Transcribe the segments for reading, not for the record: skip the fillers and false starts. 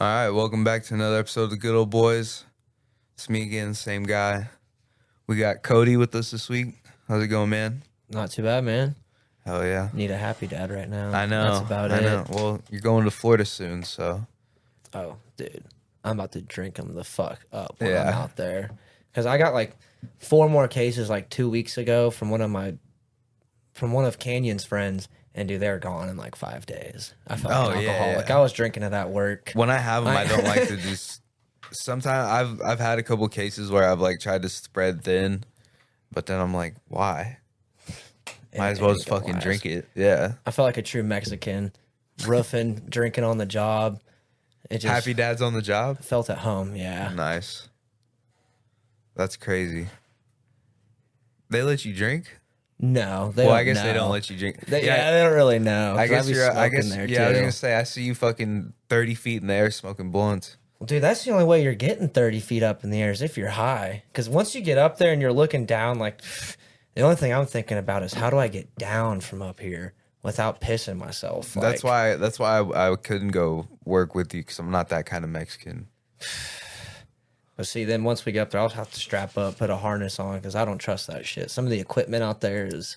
All right, welcome back to another episode of the Good Old Boys. It's me again, same guy. We got Kody with us this week. How's it going, man? Not too bad, man. Hell yeah. Need a happy dad right now. I know. That's about it. I know. Well, you're going to Florida soon, so. Oh, dude. I'm about to drink him the fuck up when Yeah. I'm out there. Because I got like 4 more cases like 2 weeks ago from one of Canyon's friends. And dude, they're gone in like 5 days. I felt like an alcoholic. Yeah. I was drinking it at work. When I have them, I don't like to just. Sometimes I've had a couple cases where I've like tried to spread thin, but then I'm like, why? Might as well just fucking drink it. Yeah. I felt like a true Mexican, roofing, drinking on the job. It just Happy dad's on the job? felt at home. Yeah. Nice. That's crazy. They let you drink? No, they Well, don't I guess they know. don't let you drink. They don't really know. I guess you're. I guess. there Yeah, I was too. gonna say. I see you fucking 30 feet in the air smoking blunts. Well, dude, that's the only way you're getting 30 feet up in the air is if you're high. Because once you get up there and you're looking down, like, the only thing I'm thinking about is how do I get down from up here without pissing myself? That's why. That's why I couldn't go work with you because I'm not that kind of Mexican. But see, then once we get up there, I'll have to strap up, put a harness on because I don't trust that shit. Some of the equipment out there is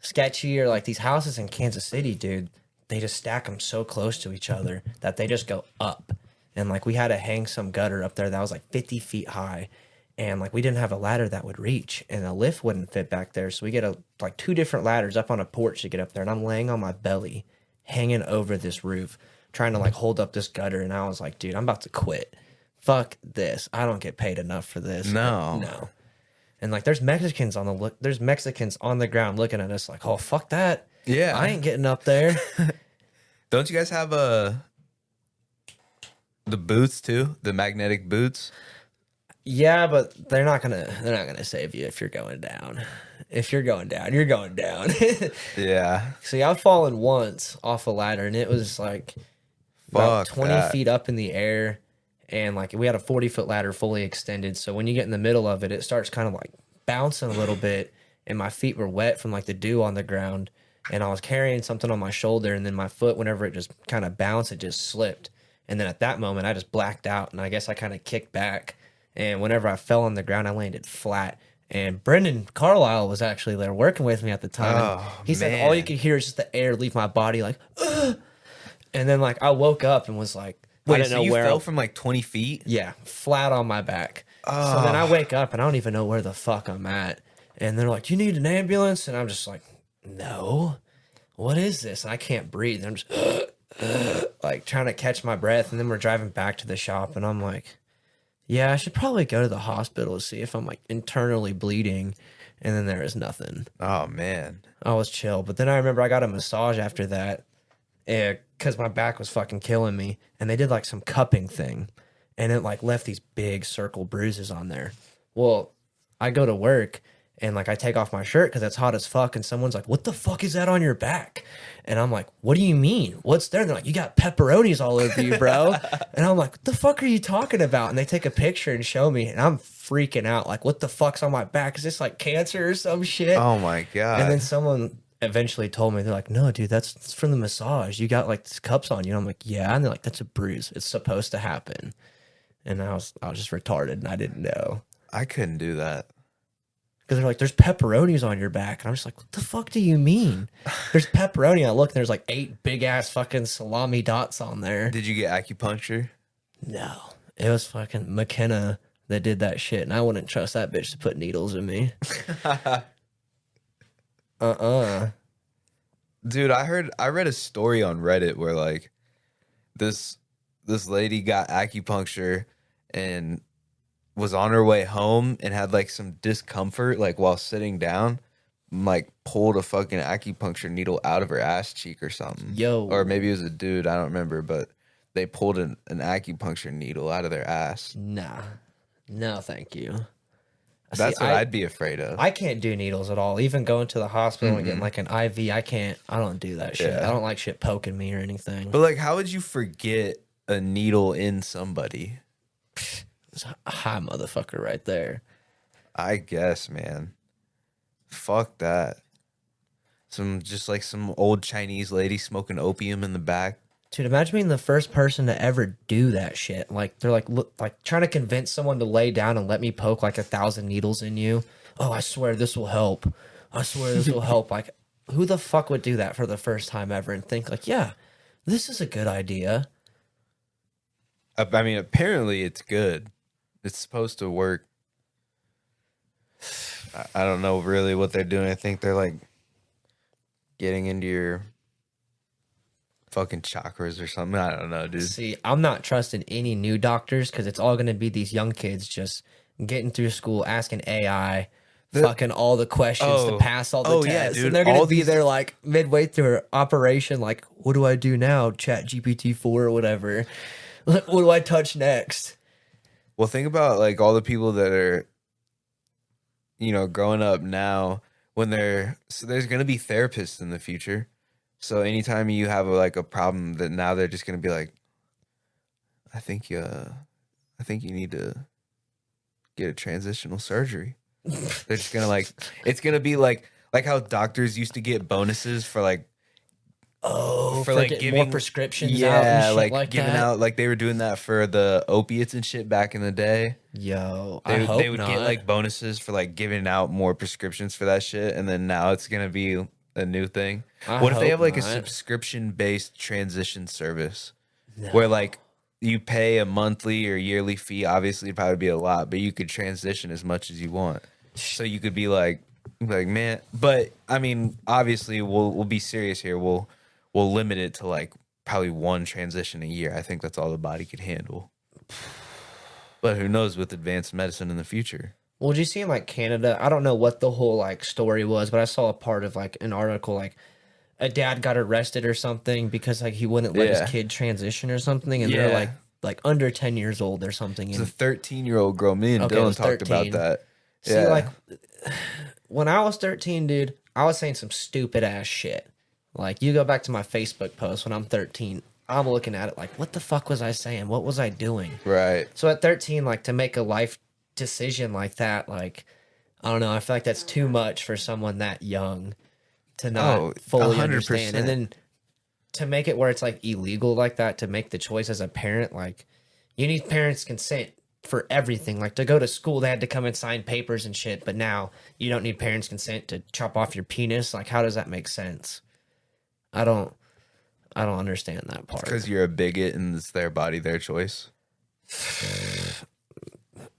sketchy, or like these houses in Kansas City, dude, they just stack them so close to each other that they just go up. And like we had to hang some gutter up there that was like 50 feet high. And like we didn't have a ladder that would reach, and a lift wouldn't fit back there. So we get like 2 different ladders up on a porch to get up there. And I'm laying on my belly, hanging over this roof, trying to like hold up this gutter. And I was like, dude, I'm about to quit. Fuck this. I don't get paid enough for this. No. No. And like there's Mexicans on the ground looking at us like, oh, fuck that. Yeah. I ain't getting up there. Don't you guys have the boots too? The magnetic boots? Yeah, but they're not gonna save you if you're going down. If you're going down, you're going down. Yeah. See, I've fallen once off a ladder, and it was like about 20 feet up in the air, and like we had a 40-foot ladder fully extended. So when you get in the middle of it, it starts kind of like bouncing a little bit, and my feet were wet from like the dew on the ground, and I was carrying something on my shoulder, and then my foot, whenever it just kind of bounced, it just slipped, and then at that moment, I just blacked out, and I guess I kind of kicked back. And whenever I fell on the ground, I landed flat. And Brendan Carlisle was actually there working with me at the time. Oh, He said man. all you could hear is just the air leave my body, like, ugh. And then like I woke up and was like, I Wait, didn't so know you where. fell from like 20 feet? Yeah, flat on my back. So then I wake up and I don't even know where the fuck I'm at. And they're like, "Do you need an ambulance?" And I'm just like, "No, what is this?" And I can't breathe. And I'm just like trying to catch my breath. And then we're driving back to the shop, and I'm like, yeah, I should probably go to the hospital to see if I'm like internally bleeding. And then there is nothing. Oh, man. I was chill. But then I remember I got a massage after that because my back was fucking killing me. And they did like some cupping thing. And it like left these big circle bruises on there. Well, I go to work and like I take off my shirt because it's hot as fuck. And someone's like, "What the fuck is that on your back?" And I'm like, "What do you mean? What's there?" And they're like, "You got pepperonis all over you, bro." And I'm like, "What the fuck are you talking about?" And they take a picture and show me. And I'm freaking out. Like, what the fuck's on my back? Is this like cancer or some shit? Oh, my God. And then someone eventually told me, they're like, "No, dude, that's from the massage. You got like these cups on you." And I'm like, "Yeah." And they're like, "That's a bruise. It's supposed to happen." And I was just retarded and I didn't know. I couldn't do that. Because they're like, "There's pepperonis on your back." And I'm just like, "What the fuck do you mean?" There's pepperoni. I look and there's like 8 big ass fucking salami dots on there. Did you get acupuncture? No. It was fucking McKenna that did that shit. And I wouldn't trust that bitch to put needles in me. Dude, I read a story on Reddit where like this lady got acupuncture and was on her way home and had like some discomfort like while sitting down, like pulled a fucking acupuncture needle out of her ass cheek or something. Yo. Or maybe it was a dude, I don't remember, but they pulled an acupuncture needle out of their ass. Nah. No, thank you. That's what I'd be afraid of. I can't do needles at all. Even going to the hospital and getting like an IV, I don't do that shit. Yeah. I don't like shit poking me or anything. But like, how would you forget a needle in somebody? It's a high motherfucker right there. I guess, man. Fuck that. Some old Chinese lady smoking opium in the back. Dude, imagine being the first person to ever do that shit. Like they're like look, like trying to convince someone to lay down and let me poke like 1,000 needles in you. Oh, I swear this will help. I swear this will help. Like, who the fuck would do that for the first time ever and think like, yeah, this is a good idea? I mean, apparently it's good. It's supposed to work. I don't know really what they're doing. I think they're like getting into your fucking chakras or something. I don't know, dude. See, I'm not trusting any new doctors because it's all going to be these young kids just getting through school, asking AI, fucking all the questions to pass all the tests. Dude. And they're going to be there like midway through her operation, like, what do I do now? Chat GPT-4 or whatever. What do I touch next? Well, think about like all the people that are, growing up now when there's going to be therapists in the future. So anytime you have a problem that now they're just going to be like, I think you need to get a transitional surgery. They're just going to it's going to be like how doctors used to get bonuses for giving more prescriptions out and shit like giving that. out they were doing that for the opiates and shit back in the day. Yo, They would not. get bonuses for giving out more prescriptions for that shit, and then now it's gonna be a new thing. What if they have a subscription based transition service where you pay a monthly or yearly fee? Obviously, it'd probably be a lot, but you could transition as much as you want. So you could be like man, but I mean, obviously, we'll be serious here. We'll limit it to probably one transition a year. I think that's all the body could handle. But who knows with advanced medicine in the future? Well, did you see in Canada? I don't know what the whole story was, but I saw a part of an article a dad got arrested or something because he wouldn't let his kid transition or something, and they're under 10 years old or something. It's a 13-year-old girl. Me and Dylan talked about that. See, when I was 13, dude, I was saying some stupid ass shit. You go back to my Facebook post when I'm 13, I'm looking at it what the fuck was I saying? What was I doing? Right. So at 13, to make a life decision like that, I don't know, I feel like that's too much for someone that young to not fully 100%. Understand. And then to make it where it's illegal like that, to make the choice as a parent, you need parents' consent for everything. To go to school, they had to come and sign papers and shit, but now you don't need parents' consent to chop off your penis. How does that make sense? I don't understand that part. Because you're a bigot and it's their body, their choice.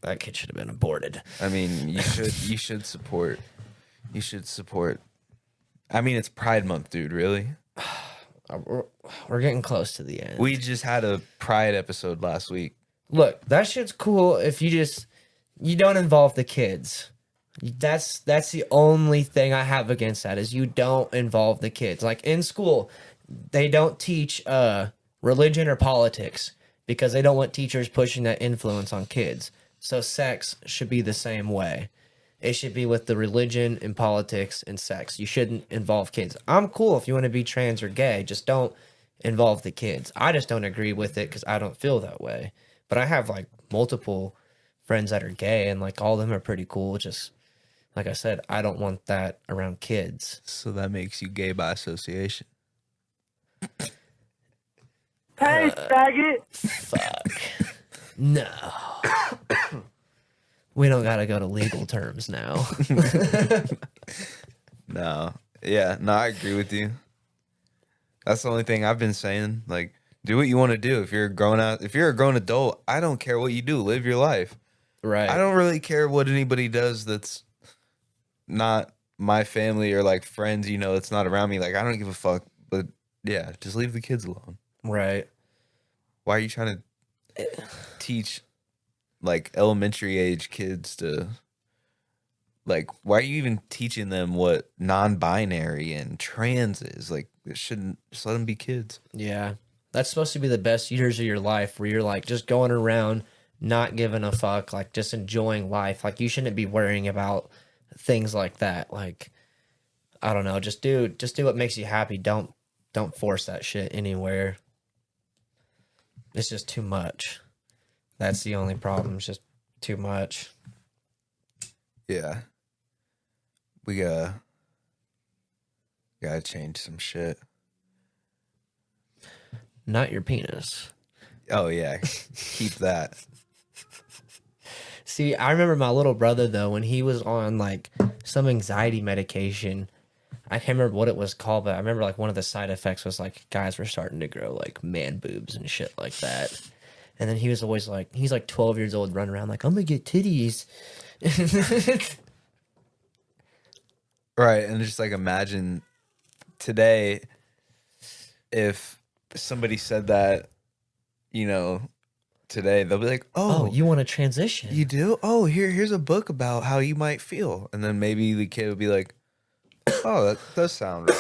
That kid should have been aborted. I mean, you should support. You should support. I mean, it's Pride Month, dude. Really? We're getting close to the end. We just had a Pride episode last week. Look, that shit's cool if you don't involve the kids. That's the only thing I have against that is you don't involve the kids. In school, they don't teach religion or politics because they don't want teachers pushing that influence on kids. So sex should be the same way. It should be with the religion and politics and sex. You shouldn't involve kids. I'm cool if you want to be trans or gay. Just don't involve the kids. I just don't agree with it because I don't feel that way. But I have multiple friends that are gay and all of them are pretty cool. Just like I said, I don't want that around kids. So that makes you gay by association. Hey, faggot. Fuck. No. We don't gotta go to legal terms now. No. Yeah, no, I agree with you. That's the only thing I've been saying. Do what you want to do. If you're a grown adult, I don't care what you do. Live your life. Right. I don't really care what anybody does that's not my family or friends, it's not around me. I don't give a fuck. But yeah, just leave the kids alone. Right. Why are you trying to teach elementary age kids to why are you even teaching them what non-binary and trans is? It shouldn't, just let them be kids. Yeah. That's supposed to be the best years of your life where you're just going around not giving a fuck, just enjoying life. You shouldn't be worrying about things like that. I don't know, just do what makes you happy. Don't force that shit anywhere. It's just too much. That's the only problem. It's just too much. Yeah. We gotta change some shit. not your penis. Oh yeah, keep that. See, I remember my little brother though when he was on like some anxiety medication. I can't remember what it was called, but I remember like one of the side effects was like guys were starting to grow like man boobs and shit like that. And then he was always like, he's like 12 years old, running around like, I'm gonna get titties. Right, and just like imagine today if somebody said that, today they'll be like, Oh, "Oh, you want to transition? you do? Oh, here's a book about how you might feel," and then maybe the kid would be like, "Oh, that does sound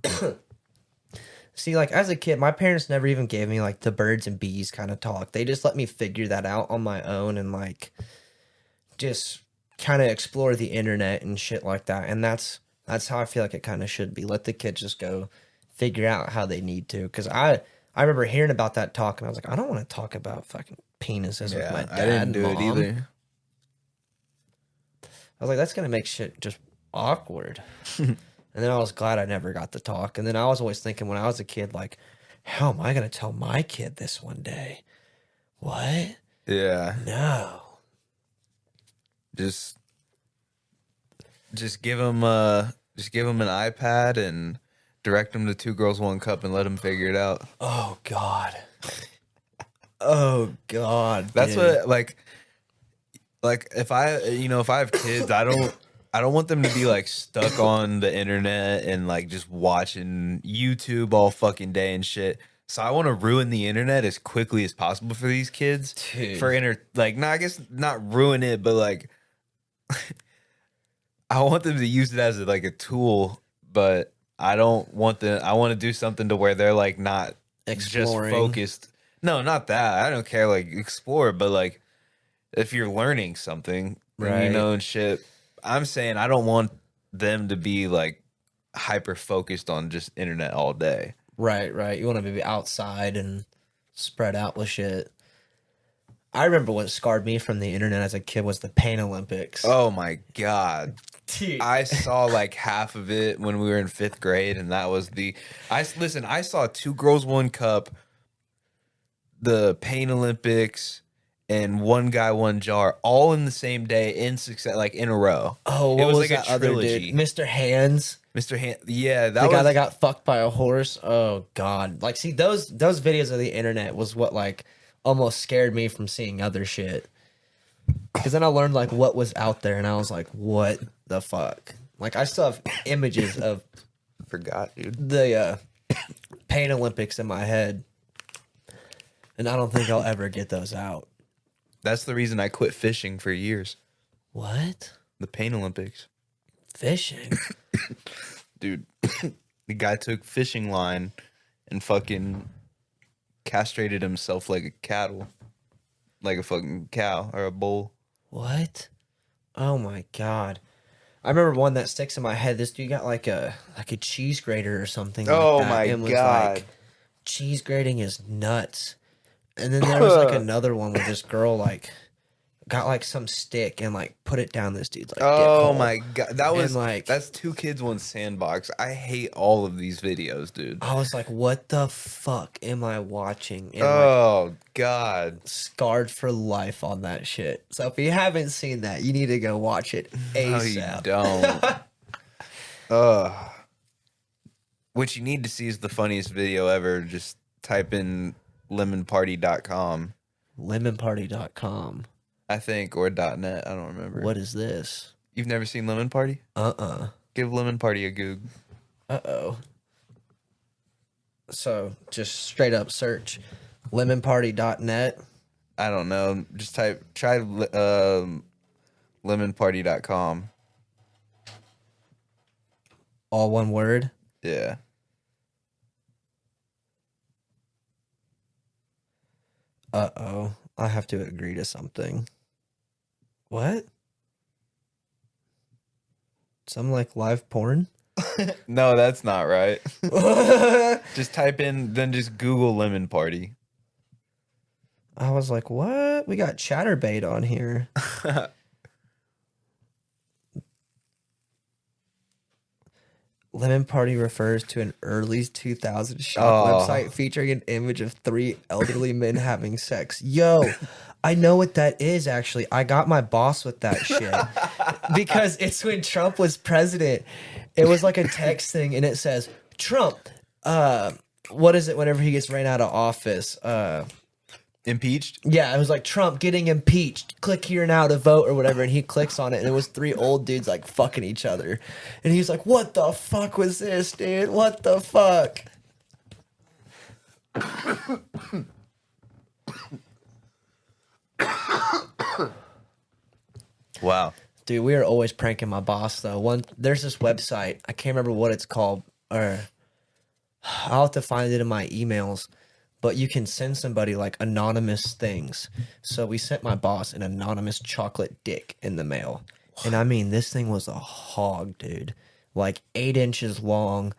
right." See, like as a kid, my parents never even gave me like the birds and bees kind of talk. They just let me figure that out on my own and like just kind of explore the internet and shit like that. And that's how I feel like it kind of should be. Let the kids just go figure out how they need to. Because I remember hearing about that talk and I was like, I don't want to talk about fucking penises with my dad. I didn't do and it mom. either. I was like, that's gonna make shit just awkward. And then I was glad I never got to talk. And then I was always thinking when I was a kid, like, how am I gonna tell my kid this one day? What? Yeah, No. just give them an iPad and direct them to Two Girls One Cup and let them figure it out. Oh God. Oh God. That's dude. what like if I have kids, I don't want them to be like stuck on the internet and like just watching YouTube all fucking day and shit. So I want to ruin the internet as quickly as possible for these kids. Dude. No, I guess not ruin it, but like I want them to use it as like a tool, but I don't want them. I want to do something to where they're like not Exploring. just focused. No, not that. I don't care. Like explore, but like if you're learning something, Right. and shit. I'm saying I don't want them to be like hyper focused on just internet all day. Right. You want to be outside and spread out with shit. I remember what scarred me from the internet as a kid was the Pain Olympics. Oh my God. Dude. I saw like half of it when we were in 5th grade, and that was I saw Two Girls One Cup, the Pain Olympics, and One Guy One Jar all in the same day in success, like in a row. Oh, what it was was like that a other trilogy. dude? Mr. Hands. Mr. Hand, yeah, The guy that got fucked by a horse. Oh God! Like, see those videos of the internet was what like almost scared me from seeing other shit. Because then I learned like what was out there, and I was like, what the fuck? Like I still have images of forgot, dude. the Pain Olympics in my head, and I don't think I'll ever get those out. That's the reason I quit fishing for years. What? The Pain Olympics, Fishing? dude. The guy took fishing line and fucking castrated himself like a cattle, like a fucking cow or a bull. What? Oh my God. I remember one that sticks in my head. This dude got like a cheese grater or something. Oh like that, my and was God. Like, cheese grating is nuts. And then there was like another one where this girl like got like some stick and like put it down this dude's like dick Oh hole. my God, that was like that's Two Kids One Sandbox. I hate all of these videos, dude. I was like, what the fuck am I watching? And Oh God, scarred for life on that shit. So if you haven't seen that, you need to go watch it ASAP. No, you don't. What you need to see is the funniest video ever. Just type in lemonparty.com, Lemonparty.com. I think, or .net. I don't remember. What is this? You've never seen Lemon Party? Give Lemon Party a goog. Uh-oh. So just straight up search lemonparty.net. I don't know. Just try lemonparty.com. All one word. Yeah. Uh-oh. I have to agree to something. What? Some like live porn? No, that's not right. Just type in, then just Google Lemon Party. I was like, what? We got Chatterbait on here. Lemon Party refers to an early 2000s shop website featuring an image of 3 elderly men having sex. Yo, I know what that is, actually. I got my boss with that shit. Because it's when Trump was president. It was like a text thing, and it says, Trump, what is it whenever he gets ran out of office? Impeached? Yeah, it was like Trump getting impeached. Click here now to vote or whatever. And he clicks on it, and it was 3 old dudes like fucking each other. And he's like, what the fuck was this, dude? What the fuck? Wow. Dude, we are always pranking my boss, though. There's this website. I can't remember what it's called, or I'll have to find it in my emails. But you can send somebody like anonymous things. So we sent my boss an anonymous chocolate dick in the mail. And I mean, this thing was a hog, dude. Like 8 inches long,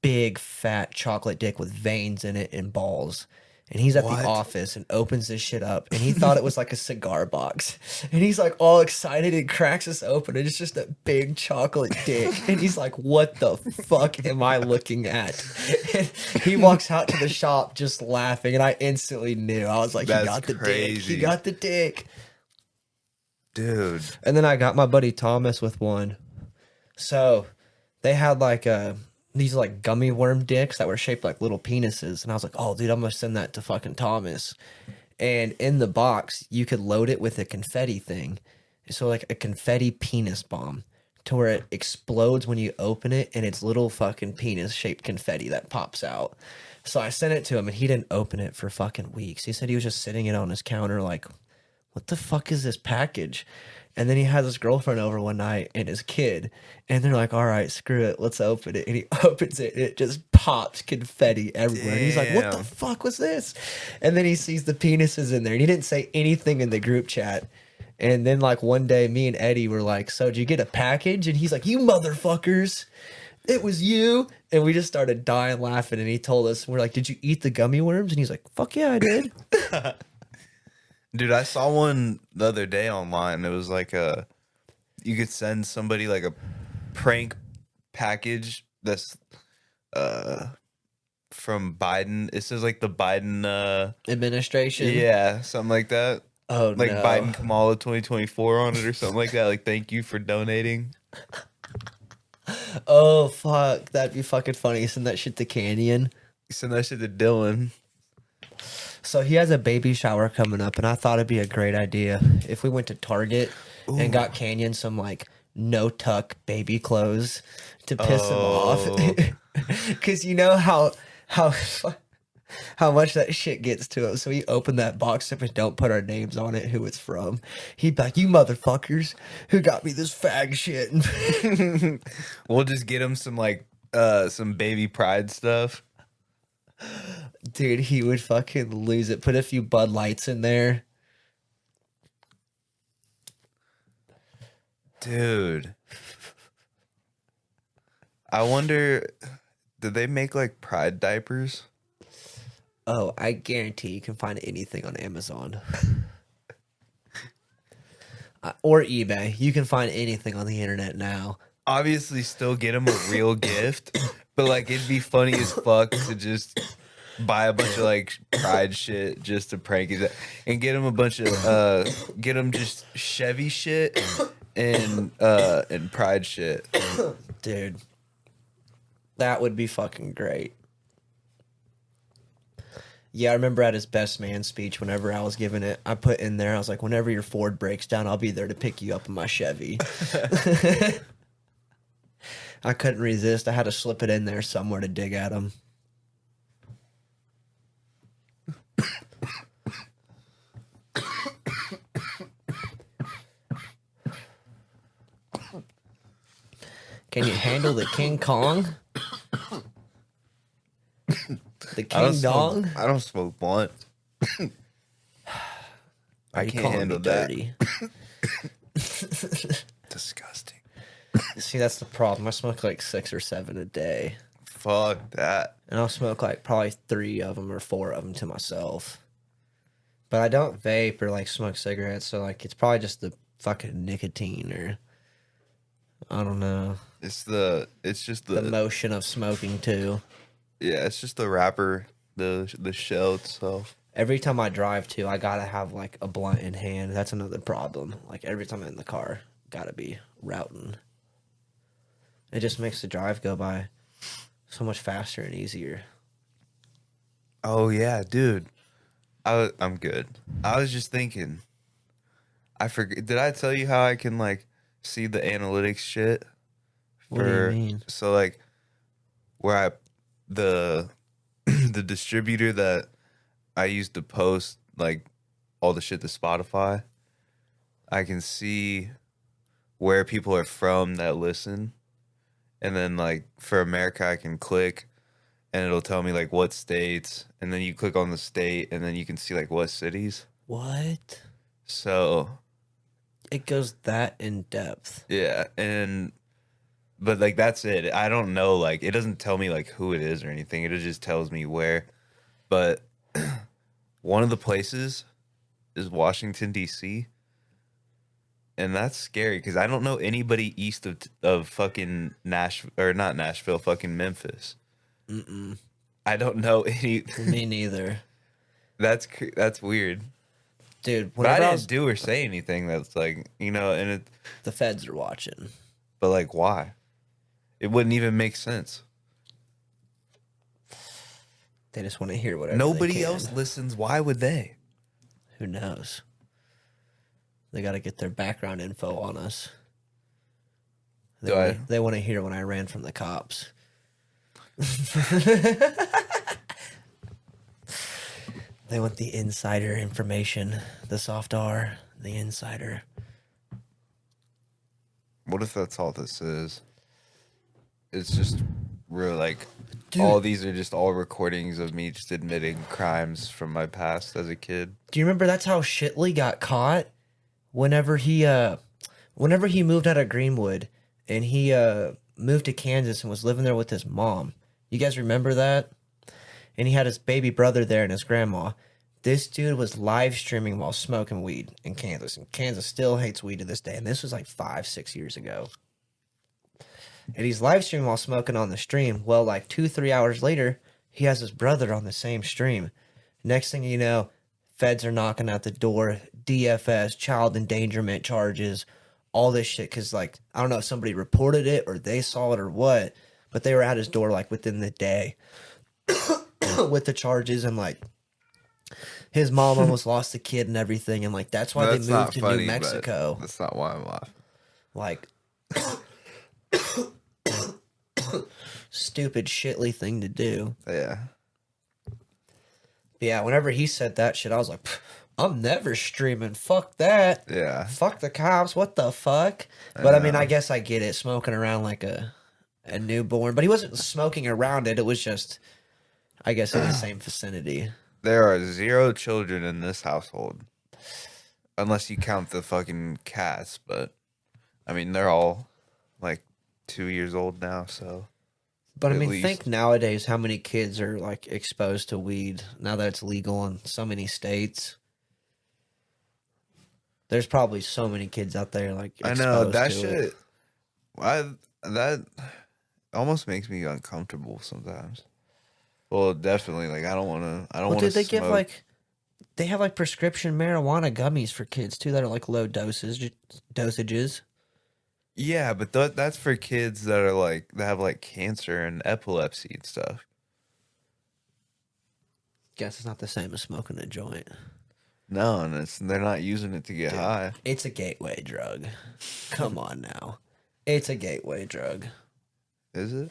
big, fat chocolate dick with veins in it and balls. And he's at the office and opens this shit up. And he thought it was like a cigar box. And he's like all excited and cracks this open. And it's just a big chocolate dick. And he's like, what the fuck am I looking at? And he walks out to the shop just laughing. And I instantly knew. I was like, he got the dick. He got the dick. Dude. And then I got my buddy Thomas with one. So they had like these like gummy worm dicks that were shaped like little penises. And I was like, oh, dude, I'm going to send that to fucking Thomas. And in the box, you could load it with a confetti thing. So like a confetti penis bomb to where it explodes when you open it and it's little fucking penis shaped confetti that pops out. So I sent it to him and he didn't open it for fucking weeks. He said he was just sitting it on his counter like, what the fuck is this package? And then he has his girlfriend over one night and his kid. And they're like, all right, screw it. Let's open it. And he opens it and it just pops confetti everywhere. And he's like, what the fuck was this? And then he sees the penises in there. And he didn't say anything in the group chat. And then like one day me and Eddie were like, so did you get a package? And he's like, you motherfuckers. It was you. And we just started dying laughing. And he told us, we're like, did you eat the gummy worms? And he's like, fuck yeah, I did. Dude, I saw one the other day online. It was like you could send somebody like a prank package that's from Biden. It says like the Biden administration. Yeah, something like that. Oh, like no. Biden Kamala 2024 on it or something like that. Like, thank you for donating. Oh, fuck. That'd be fucking funny. Send that shit to Canyon. Send that shit to Dylan. So he has a baby shower coming up, and I thought it'd be a great idea if we went to Target and got Canyon some like no tuck baby clothes to piss him off, because you know how much that shit gets to him. So he opened that box up and don't put our names on it, who it's from. He'd be like, you motherfuckers who got me this fag shit. We'll just get him some like some baby pride stuff. Dude, he would fucking lose it. Put a few Bud Lights in there. Dude. I wonder, did they make like pride diapers? Oh, I guarantee you can find anything on Amazon. Or eBay. You can find anything on the internet now. Obviously, still get him a real gift, but like it'd be funny as fuck to just buy a bunch of like pride shit just to prank his, and get him a bunch of get him just Chevy shit and pride shit. Dude, that would be fucking great. Yeah, I remember at his best man speech, whenever I was giving it, I put in there, I was like, whenever your Ford breaks down, I'll be there to pick you up in my Chevy. I couldn't resist. I had to slip it in there somewhere to dig at him. Can you handle the King Kong? The King Dong? I don't smoke blunt. I can't handle that. Disgusting. See, that's the problem. I smoke like 6 or 7 a day. Fuck that. And I'll smoke like probably 3 of them or 4 of them to myself. But I don't vape or like smoke cigarettes, so like it's probably just the fucking nicotine or I don't know. It's just The motion of smoking too. yeah, it's just the wrapper, the shell itself. Every time I drive too, I gotta have like a blunt in hand. That's another problem. Like every time I'm in the car, gotta be routing. It just makes the drive go by so much faster and easier. Oh yeah, dude. I'm good. I was just thinking. I forget. Did I tell you how I can like see the analytics shit? What do you mean? So like, where I the the distributor that I used to post like all the shit to Spotify, I can see where people are from that listen, and then like for America, I can click and it'll tell me like what states, and then you click on the state, and then you can see like what cities. What? So It goes that in depth. yeah, but like that's it. I don't know, like it doesn't tell me like who it is or anything. It just tells me where. But one of the places is Washington D.C. and that's scary because I don't know anybody east of fucking Nashville or not Nashville, fucking Memphis. Mm-mm. I don't know any. Me neither. That's weird. Dude, But I whenever didn't do or say anything that's like, and it, the feds are watching. but like, why? It wouldn't even make sense. They just want to hear whatever. Nobody else listens. Why would they? Who knows? They got to get their background info on us. They want to hear when I ran from the cops. They want the insider information, the soft R, the insider. What if that's all this is? It's just real, like, Dude. all these are just all recordings of me just admitting crimes from my past as a kid. Do you remember that's how Shitley got caught? Whenever he moved out of Greenwood and he moved to Kansas and was living there with his mom. You guys remember that? And he had his baby brother there and his grandma. This dude was live streaming while smoking weed in Kansas. And Kansas still hates weed to this day. And this was like 5-6 years ago. And he's live streaming while smoking on the stream. Well, like 2-3 hours later, he has his brother on the same stream. Next thing you know, feds are knocking at the door. DFS, child endangerment charges, all this shit. Because, like, I don't know if somebody reported it or they saw it or what. But they were at his door, like, within the day with the charges. And, like, his mom almost lost the kid and everything. And, like, that's why they moved to New Mexico. That's not why I'm laughing. Like, stupid, shitly thing to do. Yeah. But yeah, whenever he said that shit, I was like, I'm never streaming. Fuck that. Yeah. Fuck the cops. What the fuck? But I mean, I guess I get it. Smoking around like a newborn. But he wasn't smoking around it. It was just, I guess, in the same vicinity. There are 0 children in this household. Unless you count the fucking cats. But, I mean, they're all, like, 2 years old now, so. But I mean, think nowadays how many kids are, like, exposed to weed now that it's legal in so many states. There's probably so many kids out there, like, exposed I know, that to shit. it. That almost makes me uncomfortable sometimes. Well, definitely, like, I don't want to Well, dude, they smoke. give, like, they have, like, prescription marijuana gummies for kids, too, that are, like, low dosages. Yeah, but that's for kids that are, like, that have, like, cancer and epilepsy and stuff. Guess it's not the same as smoking a joint. No, and they're not using it to get high. It's a gateway drug. Come on now. It's a gateway drug. Is it?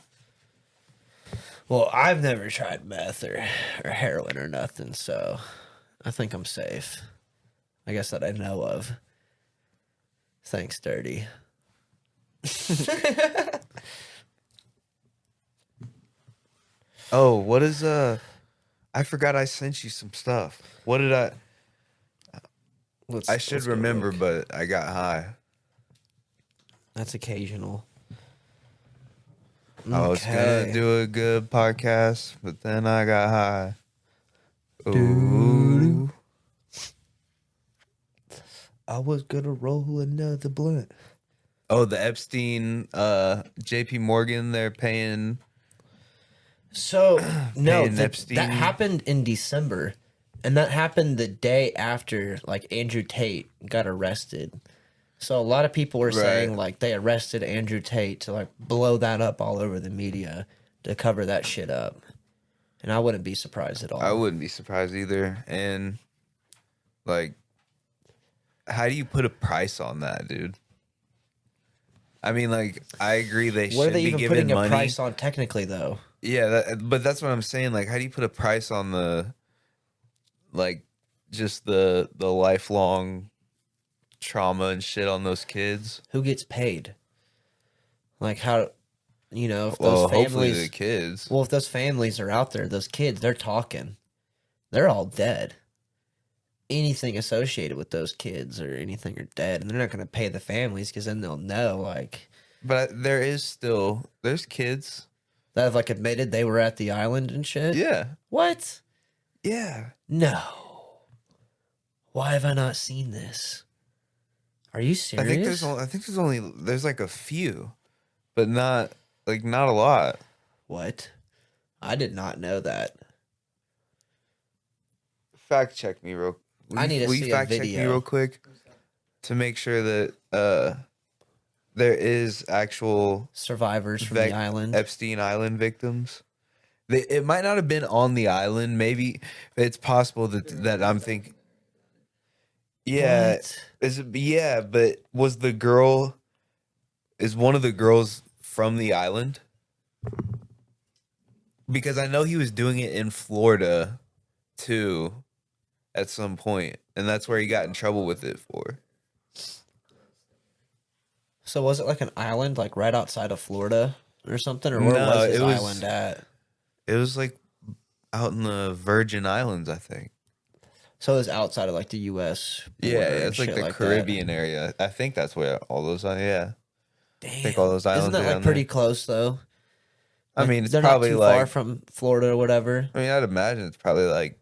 Well, I've never tried meth or heroin or nothing, so I think I'm safe. I guess that I know of. Thanks, Dirty. Oh, what is I forgot I sent you some stuff. What did I should remember, but I got high. That's occasional. I was gonna do a good podcast, but then I got high. Ooh. I was gonna roll another blunt. Oh, the Epstein, JP Morgan, they're paying So no, paying Epstein. that happened in December, and that happened the day after like Andrew Tate got arrested. So a lot of people were saying Right. like they arrested Andrew Tate to like blow that up all over the media to cover that shit up, and I wouldn't be surprised at all. I wouldn't be surprised either. And like, how do you put a price on that, dude? I mean, like, I agree they What are should they be even given putting money. a price on technically though? Yeah, but that's what I'm saying. Like, how do you put a price on the, like, just the lifelong trauma and shit on those kids? Who gets paid? Like how, if Well, those hopefully the families, kids. well, if those families are out there, those kids, they're talking, they're all dead. Anything associated with those kids or anything are dead, and they're not going to pay the families because then they'll know like But there's kids. that have like admitted they were at the island and shit. Yeah, What? yeah. No. Why have I not seen this? Are you serious? I think there's like a few, but not a lot. What? I did not know that. Fact check me real. I need to will see you a fact check me video. real quick to make sure that there is actual Survivors from the island. Epstein Island victims. It might not have been on the island. Maybe it's possible that I'm thinking. Yeah, What? yeah, but is one of the girls from the island? Because I know he was doing it in Florida too at some point, and that's where he got in trouble with it for. So was it like an island like right outside of Florida or something? Or where No, was this it was- island at? It was like out in the Virgin Islands, I think. So it was outside of like the US. Yeah, border and it's like shit the that. Caribbean area. I think that's where all those are. Yeah, Damn. I think all those islands Isn't that are like down pretty there. close though? I mean, it's they're probably not too like. far from Florida or whatever. I mean, I'd imagine it's probably like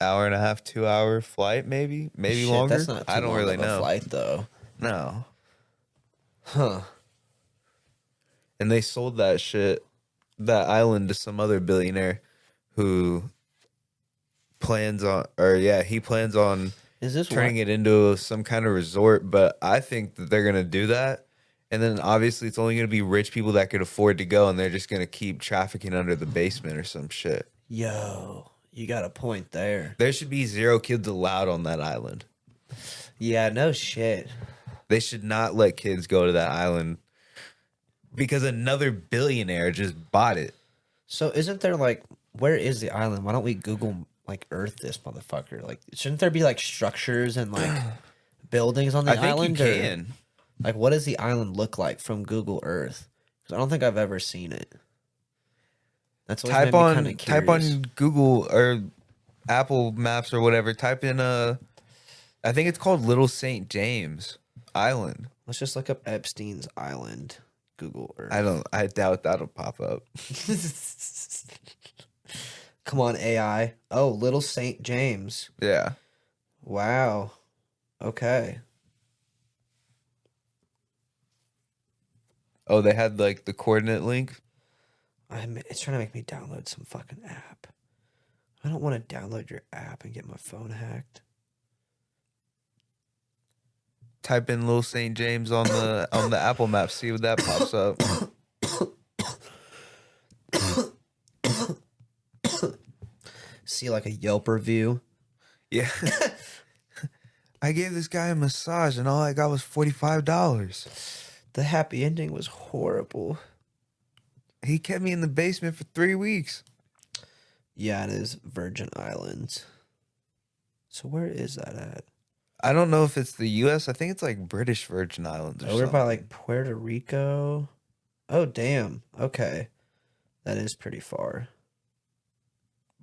hour and a half, 2 hour flight, maybe Shit, longer. That's not too I don't long really of a know. flight though. No, Huh. and they sold that island to some other billionaire who he plans on Is this turning it into some kind of resort. But I think that they're gonna do that, and then obviously it's only gonna be rich people that could afford to go, and they're just gonna keep trafficking under the basement or some shit. Yo, you got a point there. There should be 0 kids allowed on that island. Yeah, no shit. They should not let kids go to that island because another billionaire just bought it. So isn't there like, where is the island? Why don't we Google like Earth this motherfucker? Like, shouldn't there be like structures and like buildings on the I think island? you or, can. like, what does the island look like from Google Earth? Because I don't think I've ever seen it. That's always made me kind of Type curious. on Google or Apple Maps or whatever. Type in I think it's called Little St. James Island. Let's just look up Epstein's Island. Google Earth. I doubt that'll pop up. Come on, AI. Oh, Little St. James. Yeah. Wow. Okay. Oh, they had like the coordinate link. It's trying to make me download some fucking app. I don't want to download your app and get my phone hacked. Type in Little St. James on the Apple Map. See what that pops up. See like a Yelp review. Yeah. I gave this guy a massage and all I got was $45. The happy ending was horrible. He kept me in the basement for 3 weeks. Yeah, it is Virgin Islands. So where is that at? I don't know if it's the U.S. I think it's like British Virgin Islands or Oh, we're something. by like Puerto Rico. Oh, damn. Okay. That is pretty far.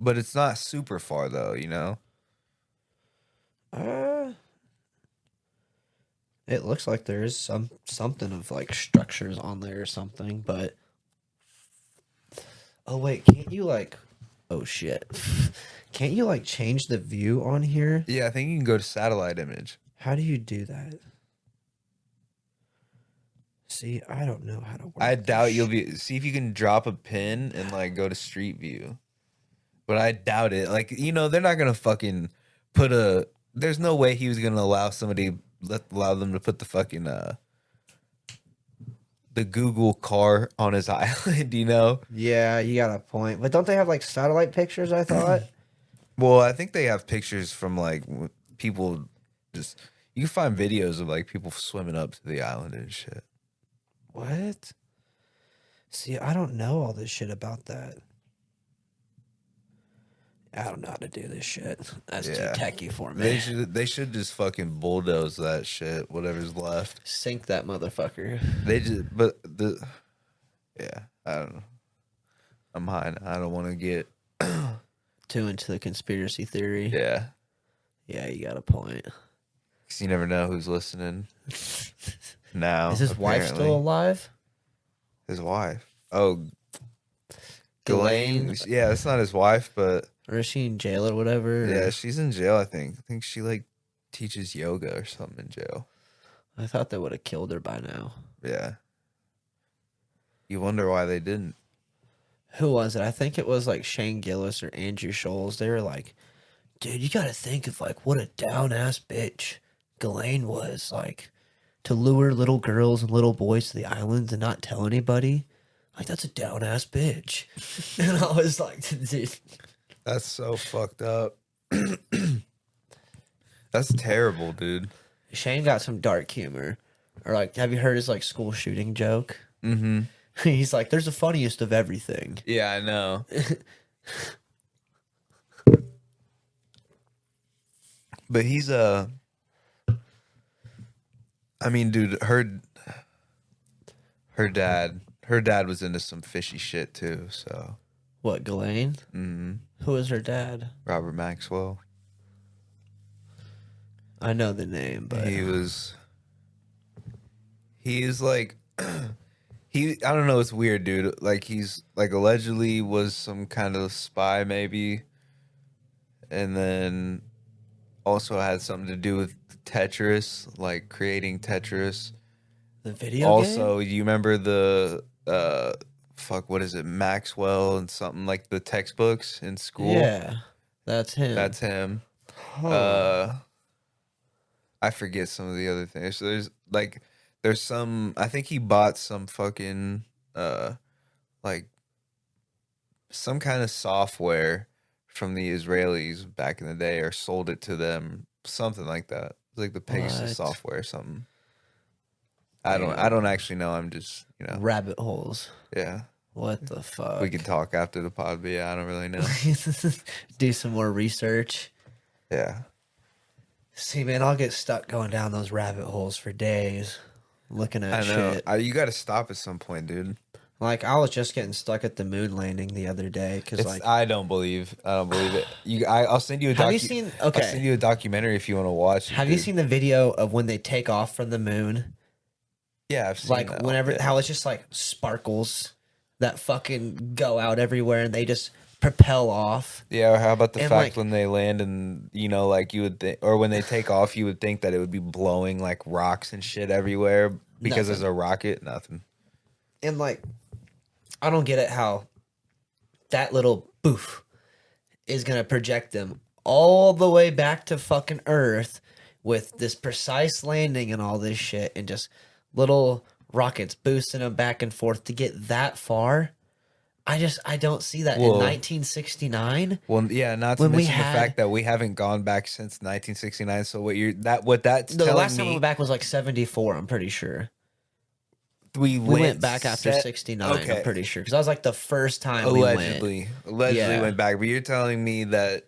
But it's not super far though, you know? It looks like there is something of like structures on there or something, but oh wait, can't you like, oh shit, can't you like change the view on here? Yeah, I think you can go to satellite image. How do you do that? See, I don't know how to work. I doubt this you'll shit. be. See if you can drop a pin and like go to Street View. But I doubt it. Like, they're not gonna fucking put a. There's no way he was gonna allow allow them to put the fucking the Google car on his island. Yeah, you got a point. But don't they have like satellite pictures? I thought. Well, I think they have pictures from like people. Just you can find videos of like people swimming up to the island and shit. What? See, I don't know all this shit about that. I don't know how to do this shit. That's too techie for me. They should just fucking bulldoze that shit, whatever's left. Sink that motherfucker. I don't know. I'm high. I don't want to get too into the conspiracy theory. Yeah, you got a point. Because you never know who's listening. Now, is his wife still alive? His wife. Oh, Ghislaine. Yeah, that's not his wife, but. Or is she in jail or whatever? Yeah, she's in jail, I think. I think she, like, teaches yoga or something in jail. I thought they would have killed her by now. Yeah. You wonder why they didn't. Who was it? I think it was, like, Shane Gillis or Andrew Scholes. They were like, dude, you got to think of, like, what a down-ass bitch Ghislaine was. Like, to lure little girls and little boys to the islands and not tell anybody. Like, that's a down-ass bitch. And I was like, dude... That's so fucked up. That's terrible, dude. Shane got some dark humor. Or like, have you heard his like school shooting joke? Mm-hmm. He's like, there's the funniest of everything. Yeah, I know. But he's I mean, dude, her dad was into some fishy shit too, so. What, Ghislaine? Mm-hmm. Who is her dad? Robert Maxwell. I know the name, but he is like I don't know, it's weird, dude. Like he's like allegedly was some kind of spy maybe, and then also had something to do with Tetris, like creating Tetris. The video also, game? you remember the what is it, Maxwell and something, like the textbooks in school? Yeah, that's him. That's him. Huh. I forget some of the other things. So there's some, I think he bought some fucking like some kind of software from the Israelis back in the day, or sold it to them, something like that. It was like the Pegasus software or something. I don't actually know. I'm just, rabbit holes. Yeah. What the fuck? We can talk after the pod, but yeah, I don't really know. Do some more research. Yeah. See, man, I'll get stuck going down those rabbit holes for days, looking at shit. You got to stop at some point, dude. Like, I was just getting stuck at the moon landing the other day because, like, I don't believe it. I'll send you a. Have you seen? Okay, I'll send you a documentary if you want to watch it. Have you seen the video of when they take off from the moon? Yeah, I've seen like that. whenever how it's just like sparkles that fucking go out everywhere and they just propel off. Yeah, or how about the And, fact like, when they land and like you would think, or when they take off, you would think that it would be blowing like rocks and shit everywhere because there's a rocket. Nothing. And like, I don't get it how that little boof is gonna project them all the way back to fucking Earth with this precise landing and all this shit and just little rockets boosting them back and forth to get that far. I don't see that in 1969. Well, yeah, not to mention the fact that we haven't gone back since 1969. So the last time we went back was like 74. I'm pretty sure we went back after 69. Okay. I'm pretty sure because that was like the first time allegedly went back. But you're telling me that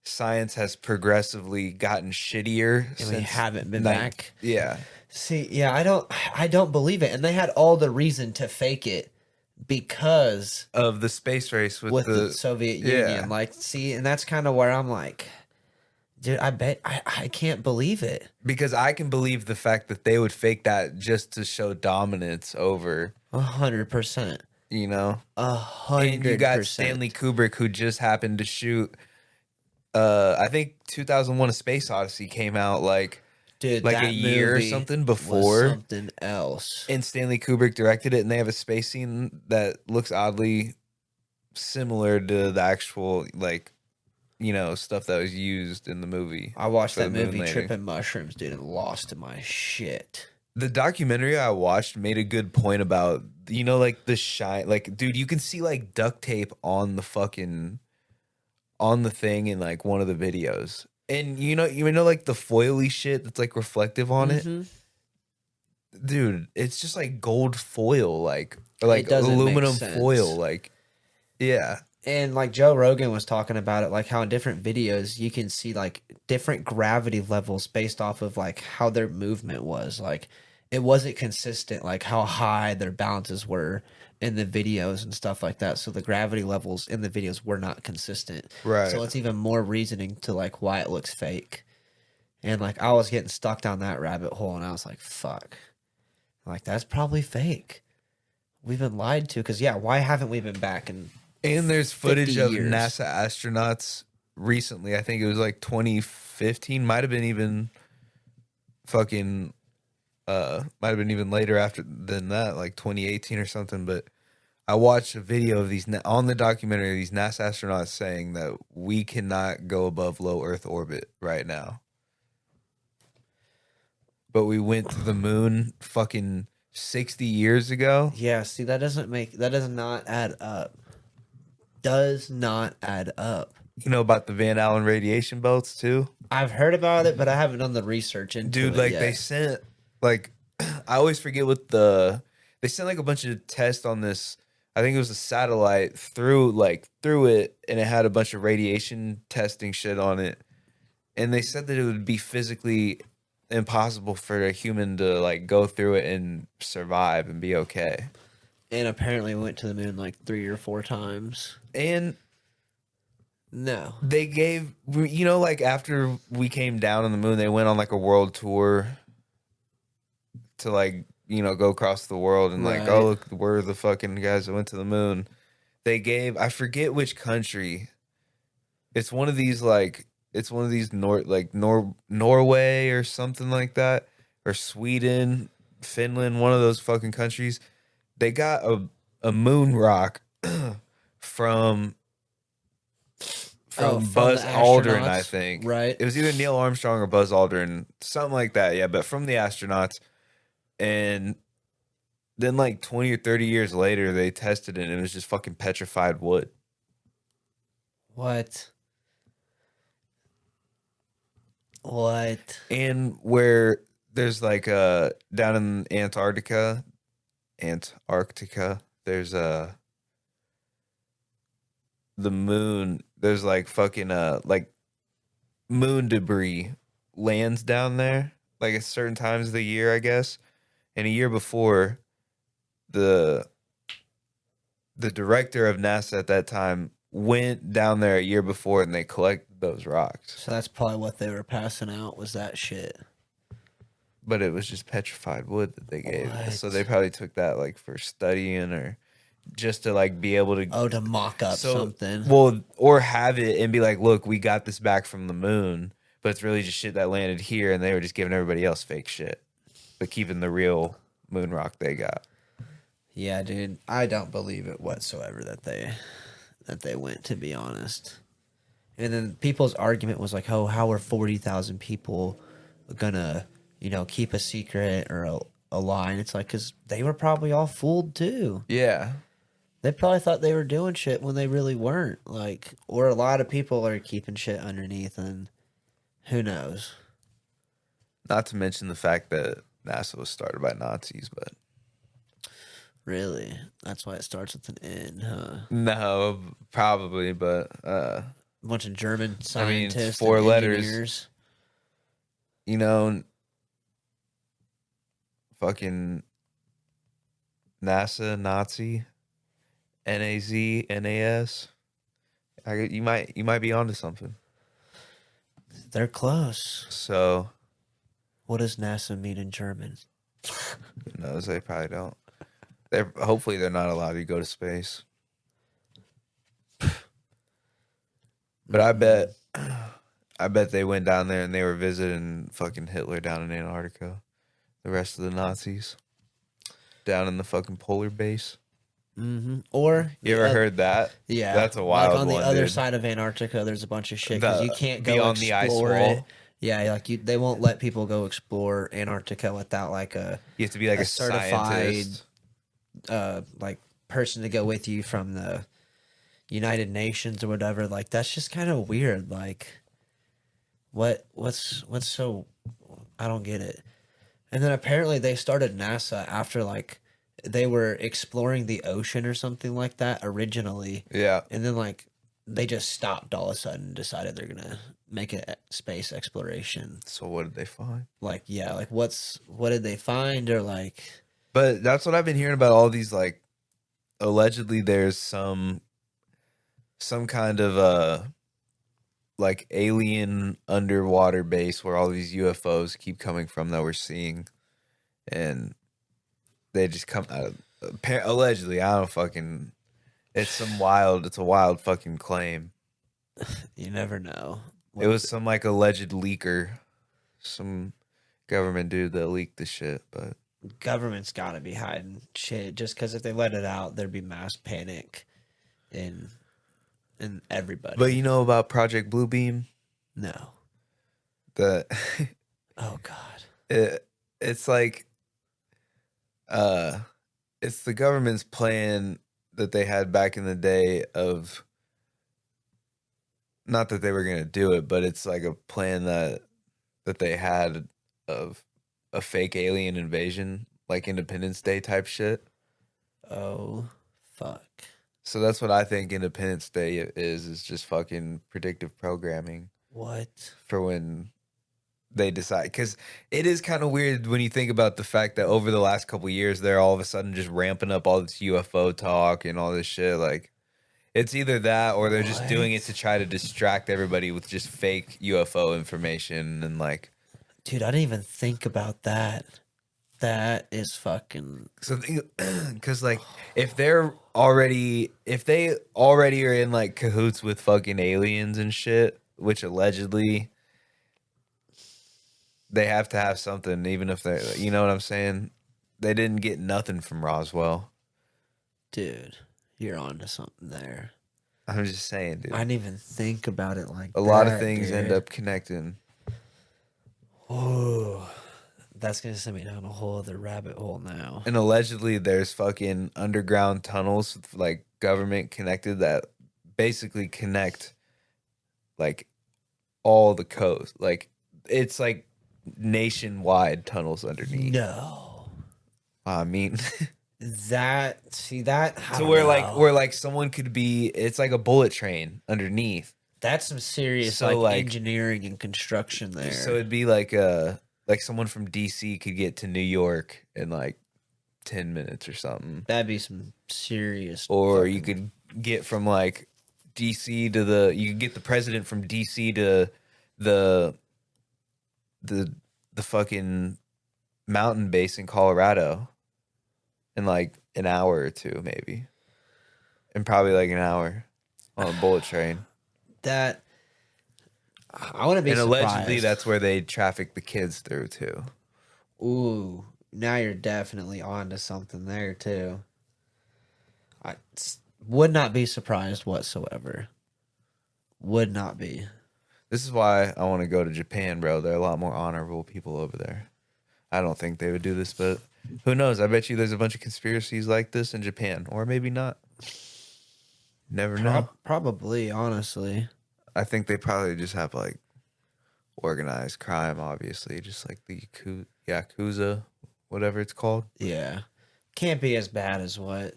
science has progressively gotten shittier and we haven't been back. Yeah. See, yeah, I don't believe it. And they had all the reason to fake it because of the space race with the Soviet Union. Like, see, and that's kind of where I'm like, dude, I can't believe it. Because I can believe the fact that they would fake that just to show dominance over 100%. 100%. And you got Stanley Kubrick, who just happened to shoot I think 2001: A Space Odyssey came out like Dude, like a that year or movie something was before. something else. And Stanley Kubrick directed it, and they have a space scene that looks oddly similar to the actual, like, stuff that was used in the movie. I watched for that the moon movie landing. Tripping Mushrooms, dude, and lost my shit. The documentary I watched made a good point about, like the shine. Like, dude, you can see like duct tape on the thing in like one of the videos. And like the foily shit that's like reflective on it. Dude, it's just like gold foil, like, or like It doesn't make aluminum sense. foil, like, yeah. And like Joe Rogan was talking about it, like how in different videos you can see like different gravity levels based off of like how their movement was. Like it wasn't consistent, like how high their balances were in the videos and stuff like that. So the gravity levels in the videos were not consistent. Right. So it's even more reasoning to like why it looks fake. And like I was getting stuck down that rabbit hole and I was like, fuck. Like that's probably fake. We've been lied to because why haven't we been back in And there's footage 50 of years. NASA astronauts recently. I think it was like 2015. Might have been even fucking. Might have been even later after than that, like 2018 or something. But I watched a video of these on the documentary. These NASA astronauts saying that we cannot go above low Earth orbit right now. But we went to the moon fucking 60 years ago. Yeah, see, that does not add up. Does not add up. You know about the Van Allen radiation belts too? I've heard about it, but I haven't done the research into Dude, it like yet. they sent, like, I always forget they sent like a bunch of tests on this. I think it was a satellite through it, and it had a bunch of radiation testing shit on it. And they said that it would be physically impossible for a human to like go through it and survive and be okay. And apparently went to the moon like 3 or 4 times. And no, they gave, like after we came down on the moon, they went on like a world tour to like, go across the world and like, oh, look, we're the fucking guys that went to the moon. They gave, I forget which country. It's one of these Norway or something like that, or Sweden, Finland, one of those fucking countries. They got a moon rock from Buzz Aldrin, I think. Right. It was either Neil Armstrong or Buzz Aldrin, something like that. Yeah, but from the astronauts. And then like 20 or 30 years later, they tested it and it was just fucking petrified wood. What? And where there's like down in Antarctica, there's the moon. There's like fucking like moon debris lands down there like at certain times of the year, I guess. And a year before, the director of NASA at that time went down there a year before and they collected those rocks. So that's probably what they were passing out was that shit. But it was just petrified wood that they gave. What? So they probably took that like for studying or just to like be able to to mock up something. Well, or have it and be like, look, we got this back from the moon, but it's really just shit that landed here and they were just giving everybody else fake shit, but keeping the real moon rock they got. Yeah, dude, I don't believe it whatsoever that they went, to be honest. And then people's argument was like, oh, how are 40,000 people gonna, keep a secret or a lie? And it's like, because they were probably all fooled too. Yeah. They probably thought they were doing shit when they really weren't. Like, or a lot of people are keeping shit underneath, and who knows? Not to mention the fact that NASA was started by Nazis, but Really? That's why it starts with an N, huh? no, probably, but A bunch of German scientists, 4 and letters. engineers. Fucking NASA, Nazi, NAZ, NAS. You might be onto something. They're close. So, What does NASA mean in German? who knows? They probably don't. Hopefully they're not allowed to go to space. But I bet I bet they went down there and they were visiting fucking Hitler down in Antarctica. The rest of the Nazis down in the fucking polar base. Mm-hmm. Or You ever heard that? Yeah, That's a wild like on the one, other dude. side of Antarctica, there's a bunch of shit because you can't go beyond the ice explore wall. it. Yeah, like they won't let people go explore Antarctica without like You have to be like a certified scientist. like person to go with you from the United Nations or whatever. Like that's just kind of weird. Like what's so I don't get it. And then apparently they started NASA after like they were exploring the ocean or something like that originally. Yeah. And then like they just stopped all of a sudden and decided they're gonna make a space exploration. So what did they find? Like yeah, like what did they find or like But that's what I've been hearing about all these, like, allegedly there's some kind of like alien underwater base where all these UFOs keep coming from that we're seeing, and they just come out of, allegedly. I don't fucking. It's a wild fucking claim. you never know. It was some like alleged leaker, some government dude that leaked the shit, but Government's got to be hiding shit just because if they let it out, there'd be mass panic in everybody. But you know about Project Bluebeam? No. The Oh God. it's like it's the government's plan that they had back in the day of, not that they were going to do it, but it's like a plan that they had of a fake alien invasion, like Independence Day type shit. Oh fuck. So that's what I think Independence Day is just fucking predictive programming What? for when they decide. Because it is kind of weird when you think about the fact that over the last couple of years, they're all of a sudden just ramping up all this UFO talk and all this shit. Like, it's either that or they're just doing it to try to distract everybody with just fake UFO information and like. Dude, I didn't even think about that. That is fucking. So, because like, if they already are in like cahoots with fucking aliens and shit, which allegedly they have to have something, even if they're, you know what I'm saying? They didn't get nothing from Roswell. Dude, you're onto something there. I'm just saying, dude. I didn't even think about it like that. A lot of things dude. end up connecting. Oh, that's gonna send me down a whole other rabbit hole now. And allegedly there's fucking underground tunnels with like government connected that basically connect like all the coast. Like it's like nationwide tunnels underneath. No. I mean that I so don't where know. like someone could be, it's like a bullet train underneath. That's some serious So, like, engineering and construction there. So it'd be like someone from DC could get to New York in like 10 minutes or something. That'd be some serious. Or you could get from like DC to you could get the president from DC to the fucking mountain base in Colorado in like an hour or two, maybe. And probably like an hour on a bullet train. That I want to be And surprised. allegedly that's where they traffic the kids through too. Ooh, now you're definitely onto something there too. I would not be surprised whatsoever. Would not be. This is why I want to go to Japan, bro. They're a lot more honorable people over there. I don't think they would do this, but who knows? I bet you there's a bunch of conspiracies like this in Japan, or maybe not. Never know. Probably, honestly. I think they probably just have like organized crime, obviously, just like the Yakuza, whatever it's called. Yeah, can't be as bad as what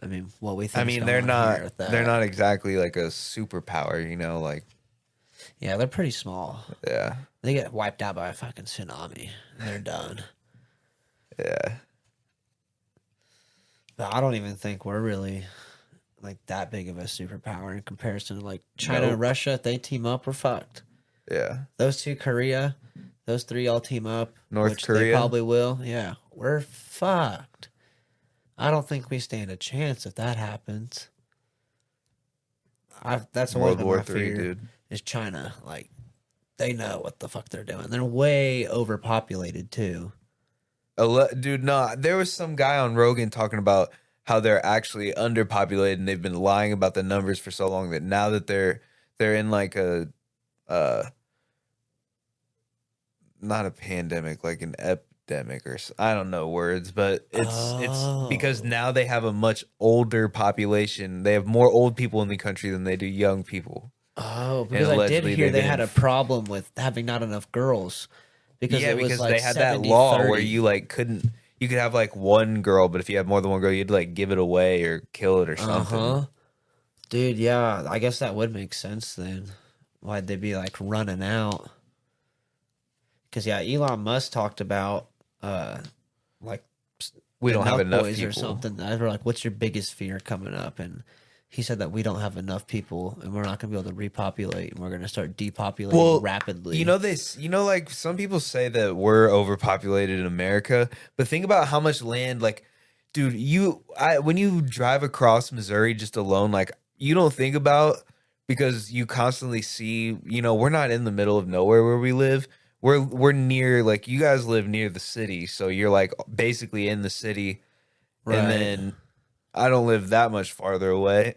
we think. I mean, they're not exactly like a superpower, you know, like. Yeah, they're pretty small. Yeah. They get wiped out by a fucking tsunami. And they're done. Yeah. But I don't even think we're really like that big of a superpower in comparison to like China and Russia. If they team up, we're fucked. Yeah. Those two, Korea, those three all team up. North Korea? They probably will. Yeah, we're fucked. I don't think we stand a chance if that happens. That's always World been War my III, fear, dude. is China like They know what the fuck they're doing. They're way overpopulated too. Dude, no, there was some guy on Rogan talking about how they're actually underpopulated and they've been lying about the numbers for so long that now that they're in like a not a pandemic, like an epidemic I don't know words, but it's because now they have a much older population. They have more old people in the country than they do young people. Oh, because I did hear they had a problem with having not enough girls. Because they had that law where you like you could have like one girl, but if you have more than one girl, you'd like give it away or kill it or something. Dude, yeah, I guess that would make sense then. Why'd they be like running out? Because yeah, Elon Musk talked about like we don't have enough Boyz people or something. They were like, "What's your biggest fear coming up?" And he said that we don't have enough people, and we're not going to be able to repopulate, and we're going to start depopulating rapidly. Like some people say that we're overpopulated in America, but think about how much land, like, dude, when you drive across Missouri just alone, like, you don't think about, because you constantly see, we're not in the middle of nowhere where we live. We're near, like, you guys live near the city, so you're like basically in the city, right. And then I don't live that much farther away,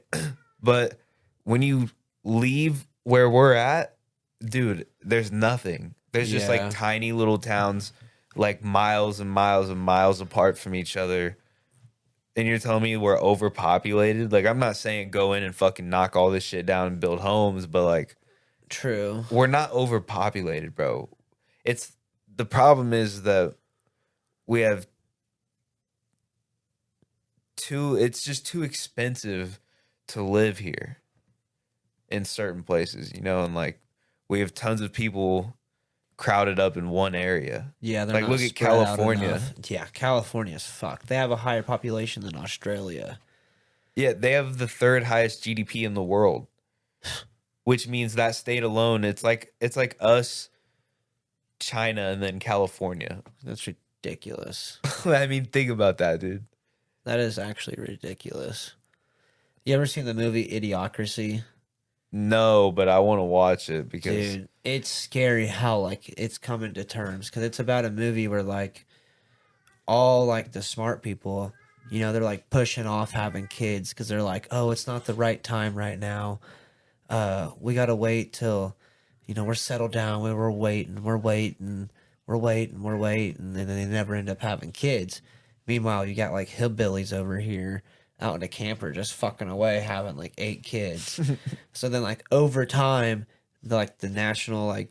but when you leave where we're at, dude, there's nothing. There's just like tiny little towns, like miles and miles and miles apart from each other. And you're telling me we're overpopulated? Like, I'm not saying go in and fucking knock all this shit down and build homes, but like, true, we're not overpopulated, bro. The problem is that we have it's just too expensive to live here in certain places, and like we have tons of people crowded up in one area. Yeah, they're like not look at California. Yeah, California's fucked. They have a higher population than Australia. Yeah, they have the third highest GDP in the world, which means that state alone, it's like us, China, and then California. That's ridiculous. I mean, think about that, dude. That is actually ridiculous. You ever seen the movie Idiocracy? No, but I want to watch it because, dude, it's scary how like it's coming to terms, because it's about a movie where like all like the smart people, they're like pushing off having kids because they're like, oh, it's not the right time right now. We gotta wait till we're settled down. We're waiting, and then they never end up having kids. Meanwhile, you got like hillbillies over here out in a camper just fucking away having like 8 kids. So then like over time, the national like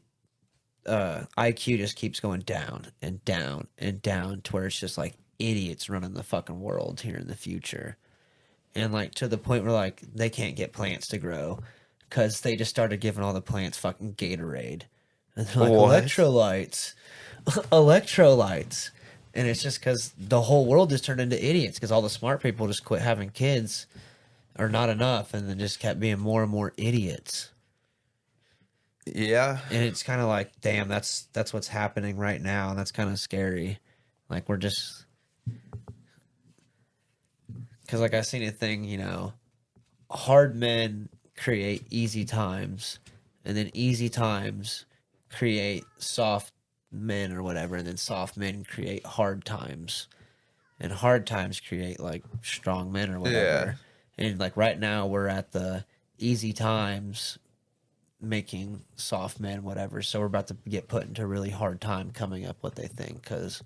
IQ just keeps going down and down and down to where it's just like idiots running the fucking world here in the future. And like to the point where like they can't get plants to grow because they just started giving all the plants fucking Gatorade. And they're like, electrolytes. Electrolytes. And it's just because the whole world just turned into idiots because all the smart people just quit having kids or not enough and then just kept being more and more idiots. Yeah. And it's kind of like, damn, that's what's happening right now. And that's kind of scary. Like, we're just... Because, like, I seen a thing, hard men create easy times. And then easy times create soft men or whatever, and then soft men create hard times, and hard times create like strong men or whatever. Yeah. And like right now we're at the easy times making soft men whatever, so we're about to get put into a really hard time coming up what they think, because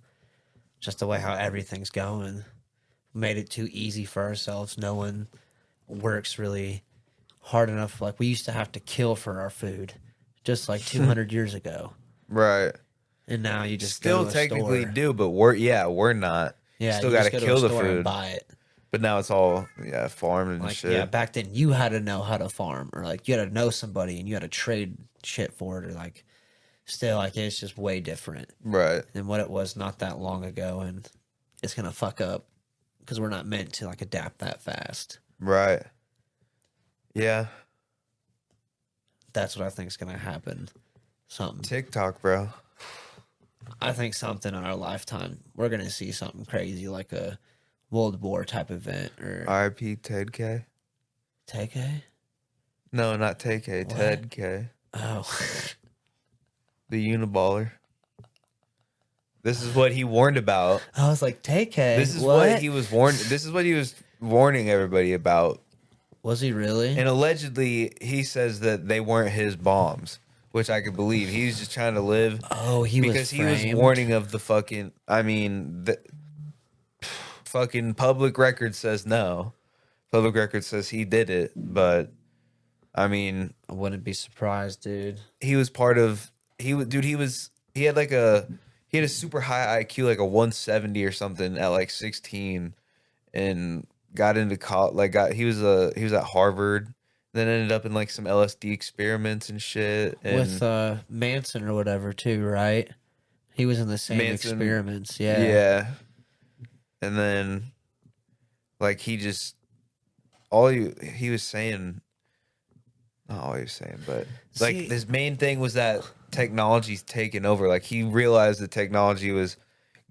just the way how everything's going made it too easy for ourselves. No one works really hard enough. Like we used to have to kill for our food just like 200 years ago, right? And now you just still technically do, but we're not. Yeah, still got to kill the food and buy it. But now it's all farming and like, shit. Yeah, back then you had to know how to farm, or like you had to know somebody and you had to trade shit for it, or like still like it's just way different, right, than what it was not that long ago, and it's gonna fuck up because we're not meant to like adapt that fast. Right. Yeah. That's what I think is gonna happen. Something. TikTok, bro. I think something in our lifetime, we're going to see something crazy like a World War type event. Or R.I.P. Ted K. Ted K? No, not Ted K. Ted K. Oh. the Uniballer. This is what he warned about. I was like, take care. This is what he was warned. This is what he was warning everybody about. Was he really? And allegedly, he says that they weren't his bombs, which I could believe. He was just trying to live. Oh, because he was warning of the fucking. I mean, the fucking public record says no. Public record says he did it, but I mean, I wouldn't be surprised, dude. he was part of. He had a super high IQ, like a 170 or something at like 16, and got into college. He was at Harvard, then ended up in like some LSD experiments and shit. And with Manson or whatever too, right? He was in the same experiments, yeah. Yeah. And then, like, he was saying, not all he was saying, but like his main thing was that technology's taken over. Like, he realized that technology was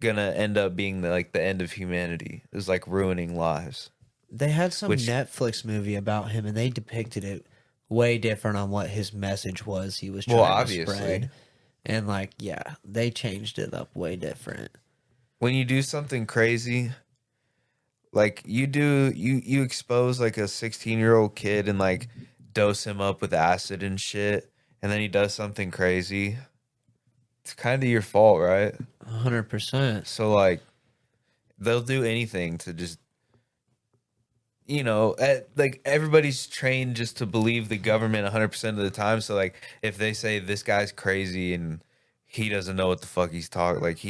gonna end up being the end of humanity. It was like ruining lives. They had some Netflix movie about him, and they depicted it way different on what his message was. He was trying to spread, and like, yeah, they changed it up way different. When you do something crazy, like you expose like a 16-year-old kid and like dose him up with acid and shit, and then he does something crazy. It's kind of your fault, right? 100%. So like, they'll do anything to just, like everybody's trained just to believe the government 100% of the time. So like, if they say this guy's crazy and he doesn't know what the fuck he's talking, like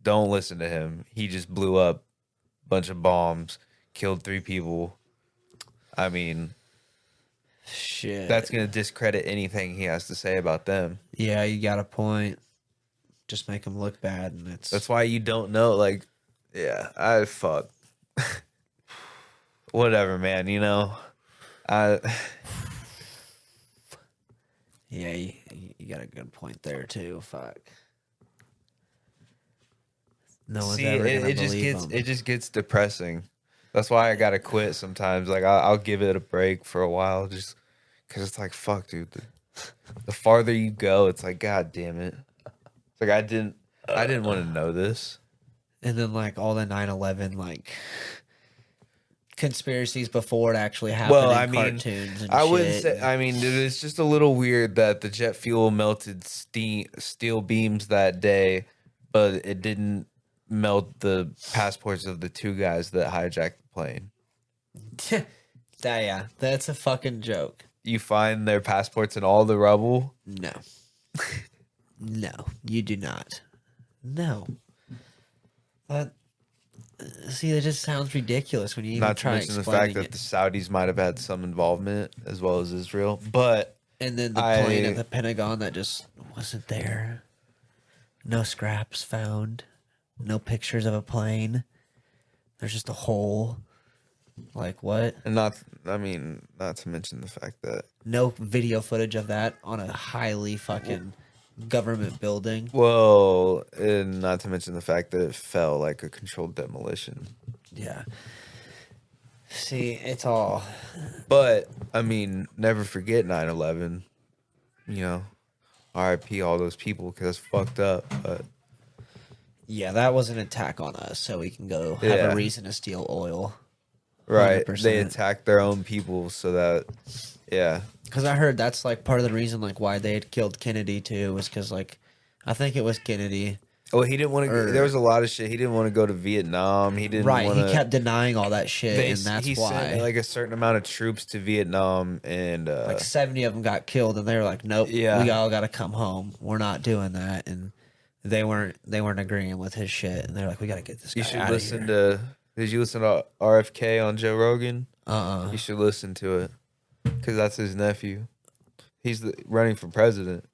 don't listen to him. He just blew up a bunch of bombs, killed 3 people. I mean, shit. That's gonna discredit anything he has to say about them. Yeah, you got a point. Just make him look bad, and that's why you don't know. Like, yeah, fuck. Whatever, man. Yeah, you got a good point there too. Fuck. No one's See, ever gonna it just gets depressing. That's why I gotta quit sometimes. Like, I'll give it a break for a while, just because it's like, fuck, dude. The farther you go, it's like, god damn it. It's like I didn't want to know this. And then like all the 9/11 like conspiracies before it actually happened. Well, I mean, cartoons and I wouldn't say. I mean, dude, it's just a little weird that the jet fuel melted steel beams that day, but it didn't melt the passports of the 2 guys that hijacked the plane. Yeah, that's a fucking joke. You find their passports in all the rubble? No. No, you do not. No. But see, it just sounds ridiculous when you even try explaining it. Not to mention the fact that the Saudis might have had some involvement as well as Israel. But and then the plane at the Pentagon that just wasn't there. No scraps found. No pictures of a plane. There's just a hole. Like what? And not to mention the fact that no video footage of that on a highly fucking government building. Well, and not to mention the fact that it fell like a controlled demolition. Yeah. See, it's all. But I mean, never forget 9/11. RIP all those people because it's fucked up. But yeah, that was an attack on us, so we can go have a reason to steal oil. Right. 100%. They attacked their own people so that, yeah. Because I heard that's like part of the reason like why they had killed Kennedy too was because like I think it was Kennedy. Oh, he didn't want to. There was a lot of shit. He didn't want to go to Vietnam. He didn't. Right. He kept denying all that shit, and that's he why. Sent like a certain amount of troops to Vietnam, and like 70 of them got killed, and they were like, "Nope, we all got to come home. We're not doing that." And they weren't agreeing with his shit, and they're like, "We got to get this guy out of here." Did you listen to RFK on Joe Rogan? You should listen to it because that's his nephew. He's running for president.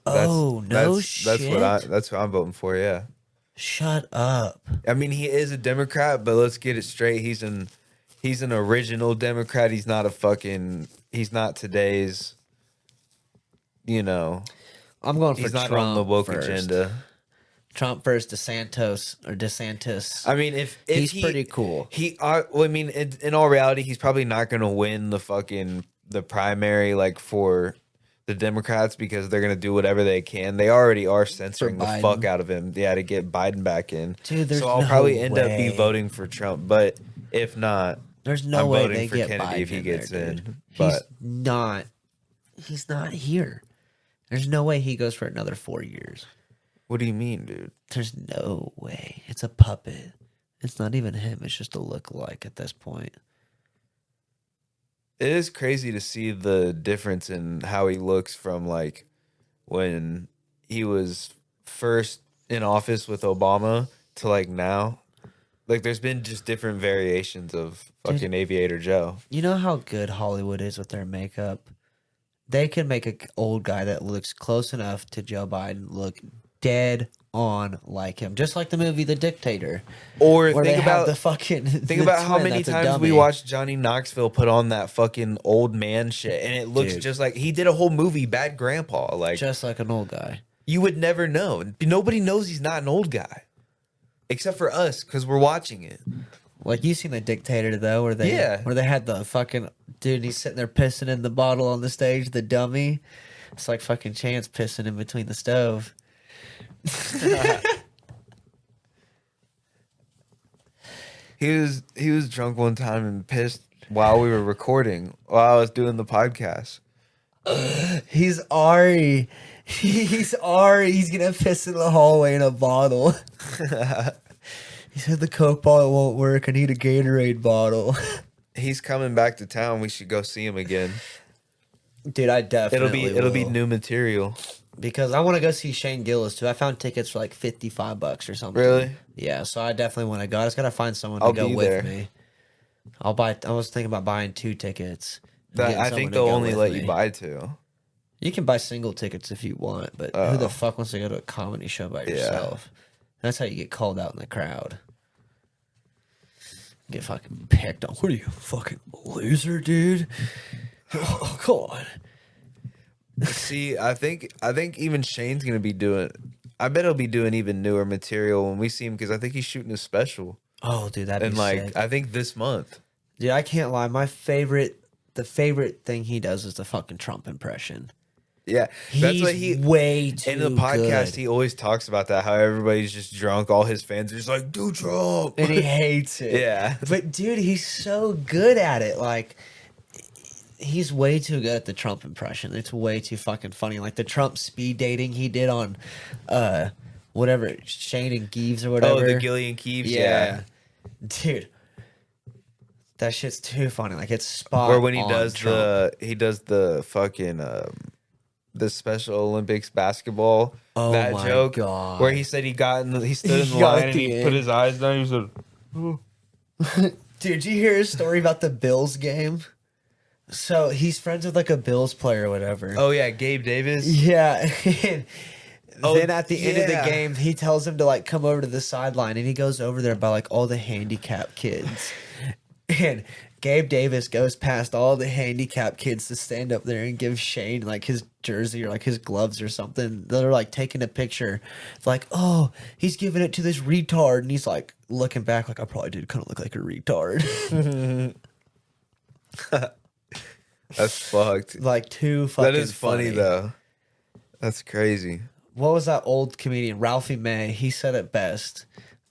Shit. That's what I'm voting for. Yeah. Shut up. I mean, he is a Democrat, but let's get it straight. He's an original Democrat. He's not today's. I'm going for he's Trump not on the woke first. agenda. Trump versus DeSantis. I mean, if he's pretty cool. In all reality, he's probably not going to win the primary, like for the Democrats because they're gonna do whatever they can. They already are censoring the Biden. fuck out of him. Yeah, to get Biden back in. Dude, there's so I'll no probably end up be way. voting for Trump. But if not, There's no I'm way voting they for get Kennedy Biden if he in gets there, in. dude. But He's not here. There's no way he goes for another 4 years. what do you mean, dude? There's no way. It's a puppet. It's not even him. It's just a look-alike at this point. It is crazy to see the difference in how he looks from like when he was first in office with Obama to like now. Like there's been just different variations of fucking Aviator Joe. You know how good Hollywood is with their makeup? They can make an old guy that looks close enough to Joe Biden look dead on like him. Just like the movie The Dictator. Or Where think they about have the fucking think about how many times we watched Johnny Knoxville put on that fucking old man shit, and it looks Dude. just like he did a whole movie, Bad Grandpa. Like just like an old guy. you would never know. Nobody knows he's not an old guy, except for us because we're watching it. Like you seen The Dictator though, where they had the fucking dude. He's sitting there pissing in the bottle on the stage. The dummy. It's like fucking Chance pissing in between the stove. He was drunk one time and pissed while we were recording, while I was doing the podcast. He's Ari. He's Ari. He's gonna piss in the hallway in a bottle. He said the Coke bottle won't work. I need a Gatorade bottle. He's coming back to town. We should go see him again. Dude, I definitely It'll be will. new material. Because I want to go see Shane Gillis too. I found tickets for like $55 or something. Really? Yeah, so I definitely want to go. I just gotta find someone I'll to go be with there. me. I was thinking about buying 2 tickets. and getting I someone think to they'll go only with let me. you buy 2. You can buy single tickets if you want, but who the fuck wants to go to a comedy show by yourself? That's how you get called out in the crowd. Get fucking picked on. What are you, fucking loser, dude? Oh, come on. See, I think even Shane's gonna be doing. I bet he'll be doing even newer material when we see him because I think he's shooting a special. Oh, dude, that'd And be like sick. I think this month. Dude, I can't lie. The favorite thing he does is the fucking Trump impression. Yeah, that's what he way too in the podcast. good. He always talks about that. How everybody's just drunk. All his fans are just like, "Do Trump," And he hates it. Yeah. But dude, he's so good at it. Like, he's way too good at the Trump impression. It's way too fucking funny. Like the Trump speed dating he did on, whatever Shane and Geeves or whatever. Oh, the Gillian Keeves. Yeah. Dude, that shit's too funny. Like it's spot. Or when he on does Trump. the fucking the Special Olympics basketball. Oh that my joke God. where he said he stood in He the got line and the he end. put his eyes down. He said, Dude, did you hear his story about the Bills game? So he's friends with like a Bills player or whatever. "Oh yeah, Gabe Davis." Yeah. And Oh, then at the end of the yeah. game, he tells him to like come over to the sideline, and he goes over there by like all the handicapped kids. And Gabe Davis goes past all the handicapped kids to stand up there and give Shane like his jersey or like his gloves or something. They're like taking a picture. It's like, oh, he's giving it to this retard. And he's like looking back like, I probably did kind of look like a retard. That's fucked. Like too fucking That is funny though. That's crazy. What was that old comedian, Ralphie May? He said it best.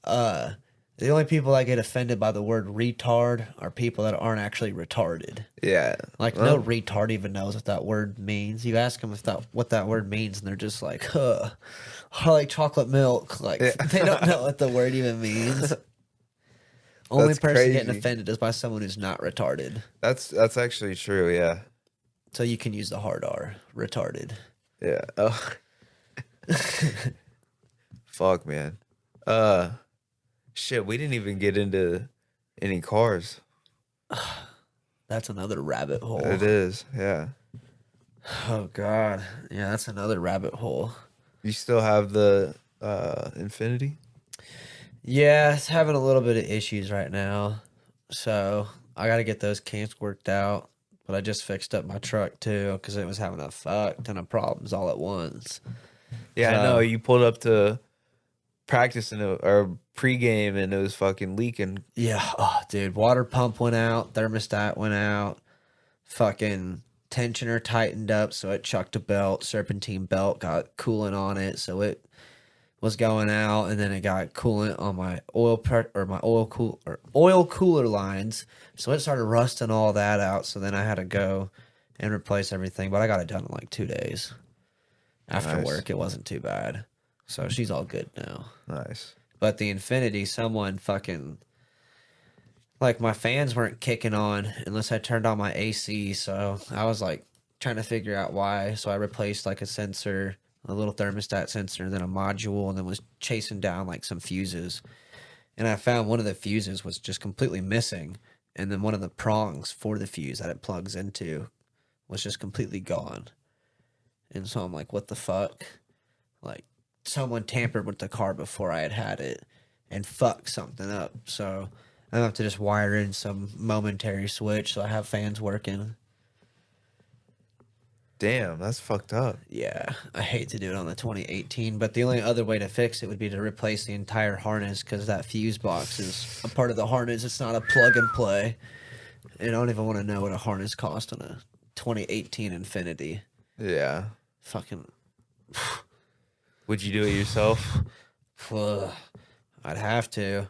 The only people that get offended by the word retard are people that aren't actually retarded. Yeah. Like no retard even knows what that word means. You ask them what that word means, and they're just like, "Huh, I like chocolate milk." Like they don't know what the word even means. Only That's person getting crazy. offended is by someone who's not retarded. That's actually true. Yeah. So you can use the hard R, retarded. Yeah. Oh. Fuck, man. Shit, we didn't even get into any cars. That's another rabbit hole. It is, yeah. Oh God, yeah, that's another rabbit hole. You still have the Infinity? Yeah, it's having a little bit of issues right now, so I got to get those kinks worked out. But I just fixed up my truck too because it was having a fuck ton of problems all at once. Yeah, I So- know. You pulled up to practice or pregame and it was fucking leaking. Yeah, oh, dude, water pump went out, thermostat went out, fucking tensioner tightened up, so it chucked a belt. Serpentine belt got coolant on it, so it was going out, and then it got coolant on my oil cooler lines, so it started rusting all that out. So then I had to go and replace everything, but I got it done in like 2 days after work. It wasn't too bad, so she's all good now. Nice. But the Infinity, someone fucking like my fans weren't kicking on unless I turned on my AC, so I was like trying to figure out why. So I replaced like a sensor, a little thermostat sensor, and then a module, and then was chasing down like some fuses. And I found one of the fuses was just completely missing. And then one of the prongs for the fuse that it plugs into was just completely gone. And so I'm like, what the fuck? Like, someone tampered with the car before I had it and fucked something up. So I have to just wire in some momentary switch so I have fans working. Damn, that's fucked up. Yeah, I hate to do it on the 2018, but the only other way to fix it would be to replace the entire harness because that fuse box is a part of the harness. It's not a plug and play. And I don't even want to know what a harness cost on a 2018 Infinity. Yeah. Fucking. Would you do it yourself? I'd have to.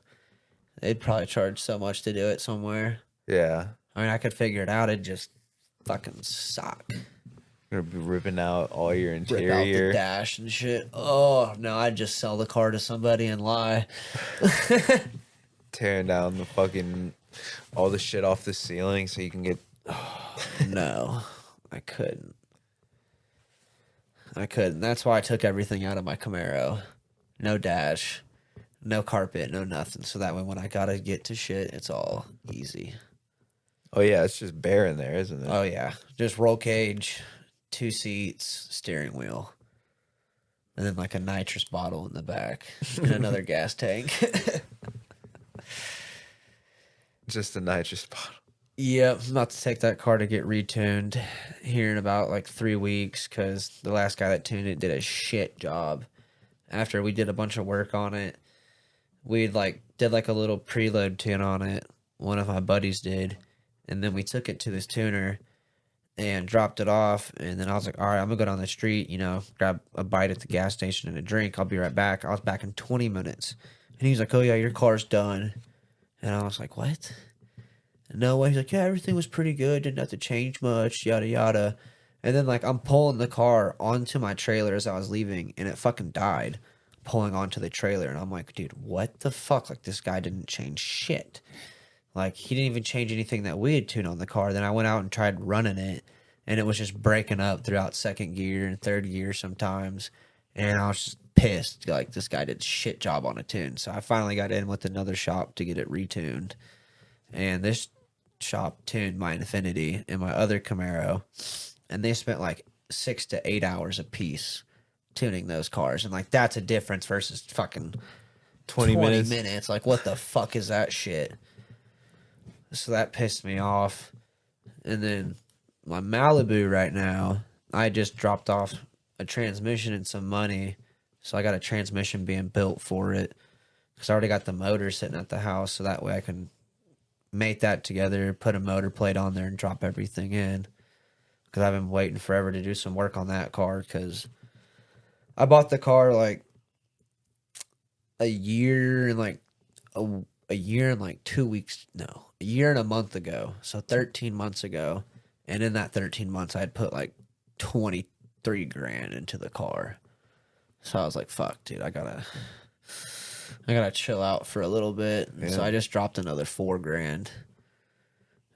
They'd probably charge so much to do it somewhere. Yeah. I mean, I could figure it out. It'd just fucking suck. You're gonna be ripping out all your Rip out the interior. dash and shit. Oh, no, I'd just sell the car to somebody and lie. Tearing down the fucking all the shit off the ceiling so you can get. No, I couldn't. That's why I took everything out of my Camaro. No dash, no carpet, no nothing. So that way when I gotta get to shit, it's all easy. Oh yeah, it's just bare in there, isn't it? Oh yeah, just roll cage, 2 seats, steering wheel, and then like a nitrous bottle in the back and another gas tank. Just a nitrous bottle. Yep, I'm about to take that car to get retuned here in about like 3 weeks because the last guy that tuned it did a shit job. After we did a bunch of work on it, we did like a little preload tune on it. One of my buddies did, and then we took it to this tuner and dropped it off. And then I was like, all right, I'm gonna go down the street, grab a bite at the gas station and a drink. I'll be right back. I was back in 20 minutes, and he's like, oh yeah, your car's done. And I was like, what? No way. He's like, yeah, everything was pretty good. Didn't have to change much, yada, yada. And then, I'm pulling the car onto my trailer as I was leaving, and it fucking died pulling onto the trailer. And I'm like, dude, what the fuck? This guy didn't change shit. He didn't even change anything that we had tuned on the car. Then I went out and tried running it, and it was just breaking up throughout second gear and third gear sometimes. And I was just pissed. This guy did a shit job on a tune. So I finally got in with another shop to get it retuned. And this shop tuned my Infinity and my other Camaro, and they spent 6 to 8 hours a piece tuning those cars. And that's a difference versus fucking 20 minutes. What the fuck is that shit? So that pissed me off. And then my Malibu right now, I just dropped off a transmission and some money. So I got a transmission being built for it because I already got the motor sitting at the house. So that way I can mate that together, put a motor plate on there, and drop everything in. Because I've been waiting forever to do some work on that car because I bought the car a year and a year and 2 weeks. No, a year and a month ago. So 13 months ago. And in that 13 months, I'd put 23 grand into the car. So I was like, fuck, dude, I gotta chill out for a little bit. Yeah. So I just dropped another 4 grand.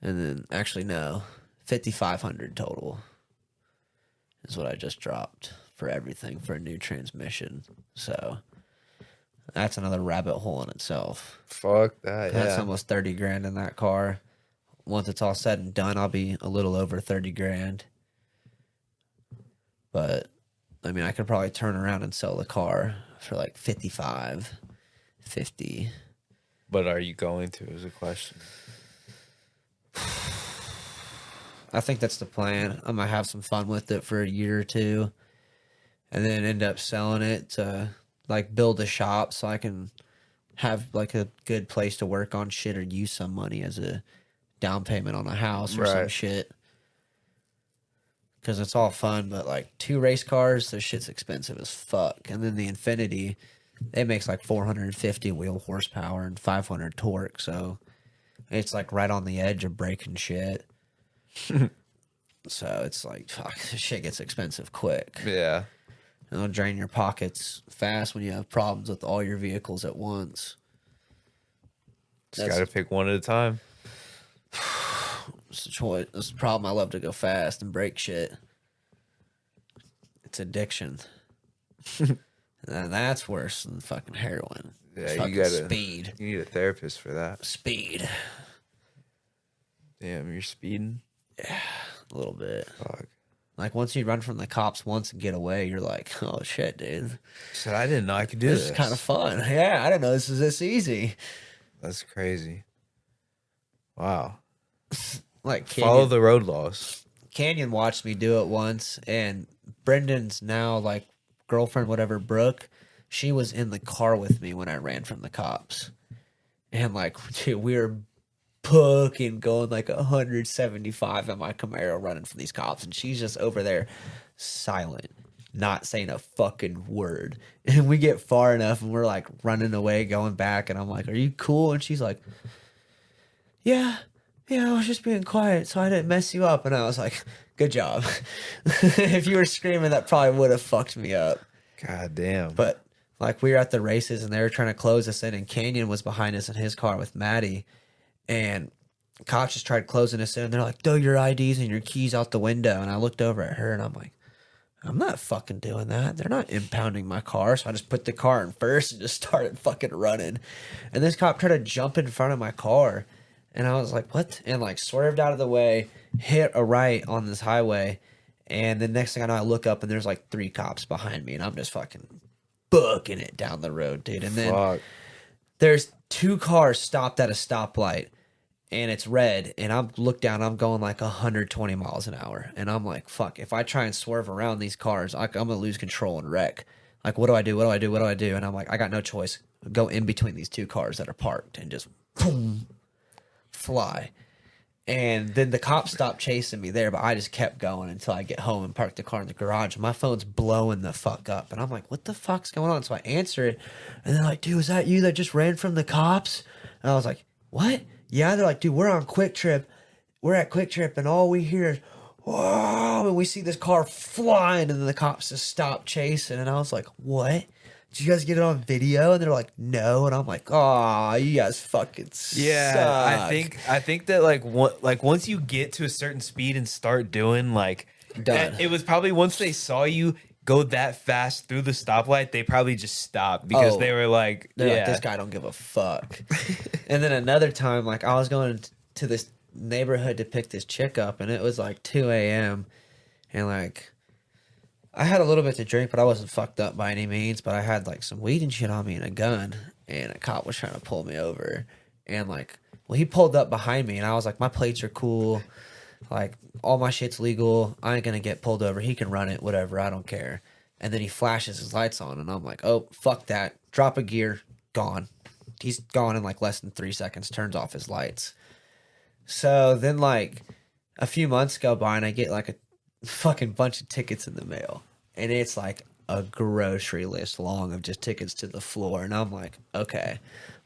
And then, actually, no, 5,500 total is what I just dropped for everything for a new transmission. So that's another rabbit hole in itself. Fuck that, yeah. That's almost 30 grand in that car. Once it's all said and done, I'll be a little over 30 grand. But, I mean, I could probably turn around and sell the car for 55, 50. But are you going to, is a question. I think that's the plan. I'm going to have some fun with it for a year or two. And then end up selling it to, build a shop so I can have, a good place to work on shit or use some money as a down payment on a house or some shit. because it's all fun, but like 2 race cars, this shit's expensive as fuck. And then the Infinity, it makes like 450 wheel horsepower and 500 torque, so it's like right on the edge of breaking shit. So it's like, fuck, this shit gets expensive quick. Yeah. It'll drain your pockets fast when you have problems with all your vehicles at once. Just got to pick one at a time. It's a choice. It's a problem. I love to go fast and break shit. It's addiction. And that's worse than fucking heroin. Yeah, Fucking you got speed. You need a therapist for that. Speed. Damn, you're speeding. Yeah, a little bit. Fuck. Like once you run from the cops once and get away, you're like, oh shit, dude. So I didn't know I could do this. This is kind of fun. Yeah, I didn't know this was this easy. That's crazy. Wow. Like Follow the road laws. Canyon watched me do it once, and Brendan's now like girlfriend, whatever, Brooke, she was in the car with me when I ran from the cops. And like, dude, we were booking going like 175 in my Camaro running from these cops, and she's just over there silent, not saying a fucking word. And we get far enough and we're like running away, going back, and I'm like, are you cool? And she's like, yeah, I was just being quiet so I didn't mess you up. And I was like, good job. If you were screaming, that probably would have fucked me up. God damn. But like, we were at the races and they were trying to close us in, and Canyon was behind us in his car with Maddie. And cops just tried closing us in. They're like, throw your IDs and your keys out the window. And I looked over at her and I'm like, I'm not fucking doing that. They're not impounding my car. So I just put the car in first and just started fucking running. And this cop tried to jump in front of my car. And I was like, what? And like swerved out of the way, hit a right on this highway. And the next thing I know, I look up and there's like 3 cops behind me. And I'm just fucking booking it down the road, dude. And then there's 2 cars stopped at a stoplight. And it's red, and I'm look down, I'm going like 120 miles an hour. And I'm like, fuck, if I try and swerve around these cars, I'm going to lose control and wreck. Like, what do I do? What do I do? What do I do? And I'm like, I got no choice. Go in between these 2 cars that are parked and just boom, fly. And then the cops stopped chasing me there, but I just kept going until I get home and park the car in the garage. And my phone's blowing the fuck up. And I'm like, what the fuck's going on? So I answer it, and they're like, dude, was that you that just ran from the cops? And I was like, what? Yeah, they're like, dude, we're on Quick Trip. We're at Quick Trip, and all we hear is, whoa, and we see this car flying, and then the cops just stop chasing. And I was like, what? Did you guys get it on video? And they're like, no. And I'm like, oh, you guys fucking suck. I think that like once you get to a certain speed and start doing like Done. it was probably once they saw you go that fast through the stoplight, they probably just stopped because they were like, they're like, this guy don't give a fuck. And then another time, like, I was going to this neighborhood to pick this chick up, and it was like 2 a.m. And like, I had a little bit to drink, but I wasn't fucked up by any means. But I had like some weed and shit on me and a gun, and a cop was trying to pull me over. And like, well, he pulled up behind me, and I was like, my plates are cool. Like, all my shit's legal. I ain't gonna get pulled over. He can run it, whatever. I don't care. And then he flashes his lights on, and I'm like, oh, fuck that. Drop a gear. Gone. He's gone in like less than 3 seconds. Turns off his lights. So then, like, a few months go by, and I get like a fucking bunch of tickets in the mail. And it's like a grocery list long of just tickets to the floor. And I'm like, okay,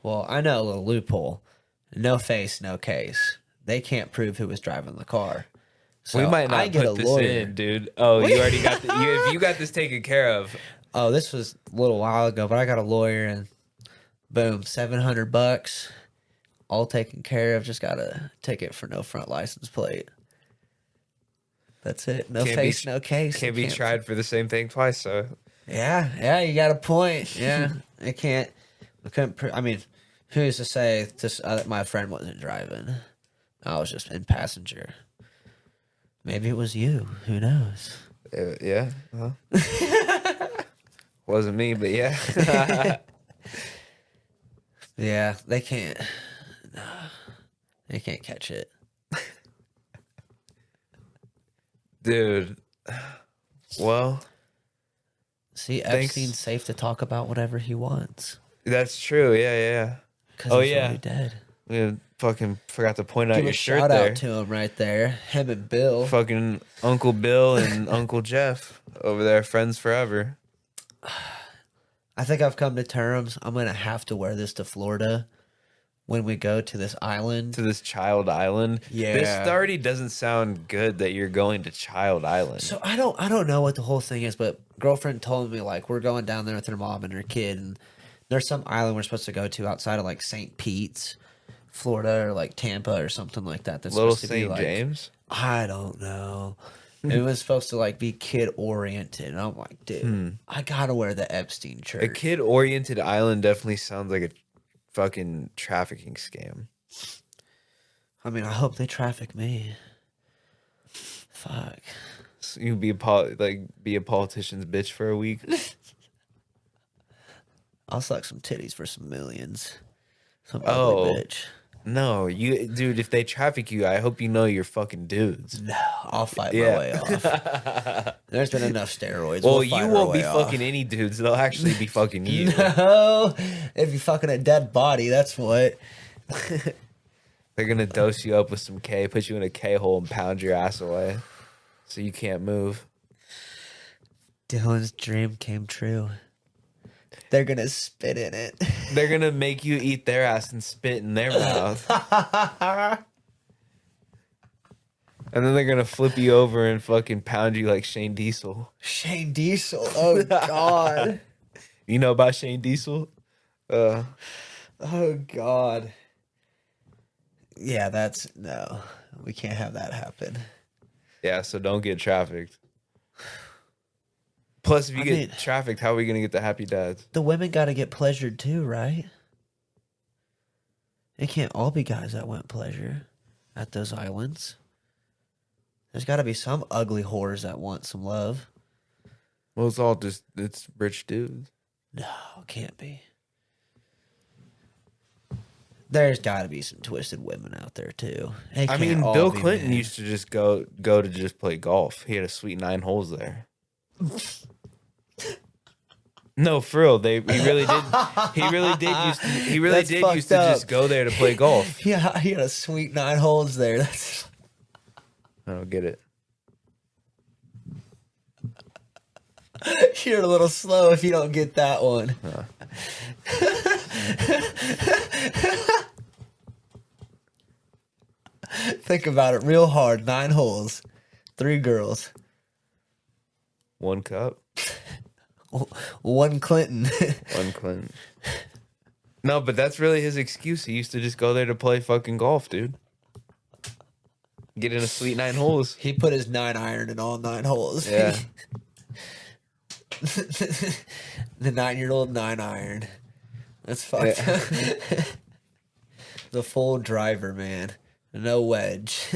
well, I know a little loophole. No face, no case. They can't prove who was driving the car. So we might not get put a this lawyer. in, dude. Oh, you already got if you got this taken care of. Oh, this was a little while ago, but I got a lawyer, and boom, $700, all taken care of. Just got a ticket for no front license plate. That's it. No face, no case. Can't be tried for the same thing twice. So yeah, you got a point. Yeah, I couldn't. I mean, who's to say that my friend wasn't driving? I was just in passenger. Maybe it was you. Who knows? Yeah. Wasn't me, but yeah. Yeah, they can't. No, they can't catch it. Dude. Well. See, thanks. Epstein's safe to talk about whatever he wants. That's true. Yeah. Because Oh, he's yeah. already dead. We fucking forgot to point out Give your a shirt shout there. out to him right there. Him and Bill. Fucking Uncle Bill and Uncle Jeff over there, friends forever. I think I've come to terms. I'm going to have to wear this to Florida when we go to this island. To this Child Island. Yeah. This already doesn't sound good that you're going to Child Island. So I don't know what the whole thing is, but girlfriend told me like we're going down there with her mom and her kid, and there's some island we're supposed to go to outside of like St. Pete's, Florida, or like Tampa or something like that. That's Little supposed to be St. like, James? I don't know. It was supposed to like be kid oriented, and I'm like, dude, I gotta wear the Epstein shirt. A kid-oriented island definitely sounds like a fucking trafficking scam. I mean, I hope they traffic me. Fuck. So you be be a politician's bitch for a week. I'll suck some titties for some millions. Some Oh. ugly bitch. No, dude, if they traffic you, I hope you know you're fucking dudes. No, I'll fight Yeah. my way off. There's been enough steroids. Well, We'll fight you our won't way be off. fucking any dudes. They'll actually be fucking you. No, if you fucking a dead body, that's what. They're gonna dose you up with some K, put you in a K hole, and pound your ass away, so you can't move. Dylan's dream came true. They're gonna spit in it. They're gonna make you eat their ass and spit in their mouth, and then they're gonna flip you over and fucking pound you like Shane Diesel. Shane Diesel. Oh God. You know about Shane Diesel? Oh God. Yeah, that's no. We can't have that happen. Yeah, so don't get trafficked. Plus, if you get trafficked, how are we gonna get the happy dads? The women got to get pleasured too, right? It can't all be guys that want pleasure at those islands. There's got to be some ugly whores that want some love. Well, it's rich dudes. No, can't be. There's got to be some twisted women out there too. It I can't mean, all Bill be Clinton men. used to just go to just play golf. He had a sweet 9 holes there. No, for real. He really did. He really did That's fucked used to up. just go there to play golf. Yeah, he had a sweet 9 holes there. That's I don't get it. you're a little slow if you don't get that one. Think about it real hard. 9 holes, 3 girls, 1 cup, 1 Clinton. 1 Clinton. No, but that's really his excuse. He used to just go there to play fucking golf, dude. Get in a sweet 9 holes. He put his 9-iron in all 9 holes. Yeah. The 9-year-old 9-iron. That's fucked up. The full driver, man. No wedge.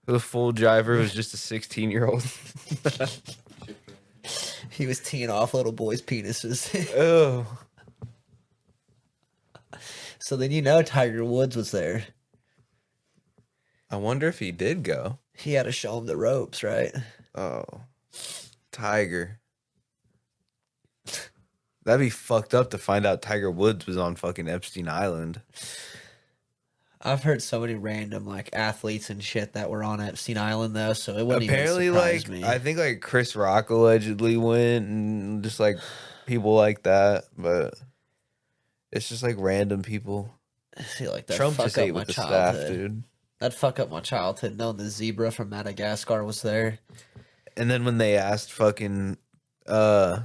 The full driver was just a 16-year-old. He was teeing off little boys' penises. Oh. So then Tiger Woods was there. I wonder if he did go. He had to show him the ropes, right? Oh. Tiger. That'd be fucked up to find out Tiger Woods was on fucking Epstein Island. I've heard so many random like athletes and shit that were on Epstein Island though, so it wouldn't Apparently, even surprise me. I think like Chris Rock allegedly went and just like people like that, but it's just like random people. I feel like that Trump fuck just up ate my with the childhood. staff, dude. That'd fuck up my childhood knowing the zebra from Madagascar was there. And then when they asked fucking who's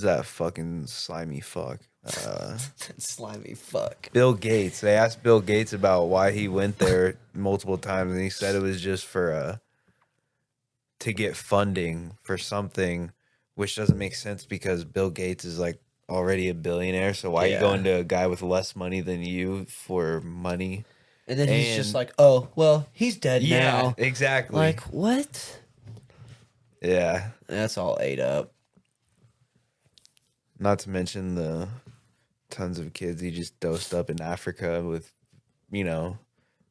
that fucking slimy fuck? Slimy fuck. Bill Gates. They asked Bill Gates about why he went there multiple times, and he said it was just for to get funding for something, which doesn't make sense because Bill Gates is like already a billionaire. So why are you going to a guy with less money than you for money? And then he's just like, oh, well, he's dead now. Exactly. Like, what? Yeah. That's all ate up. Not to mention the tons of kids he just dosed up in Africa with,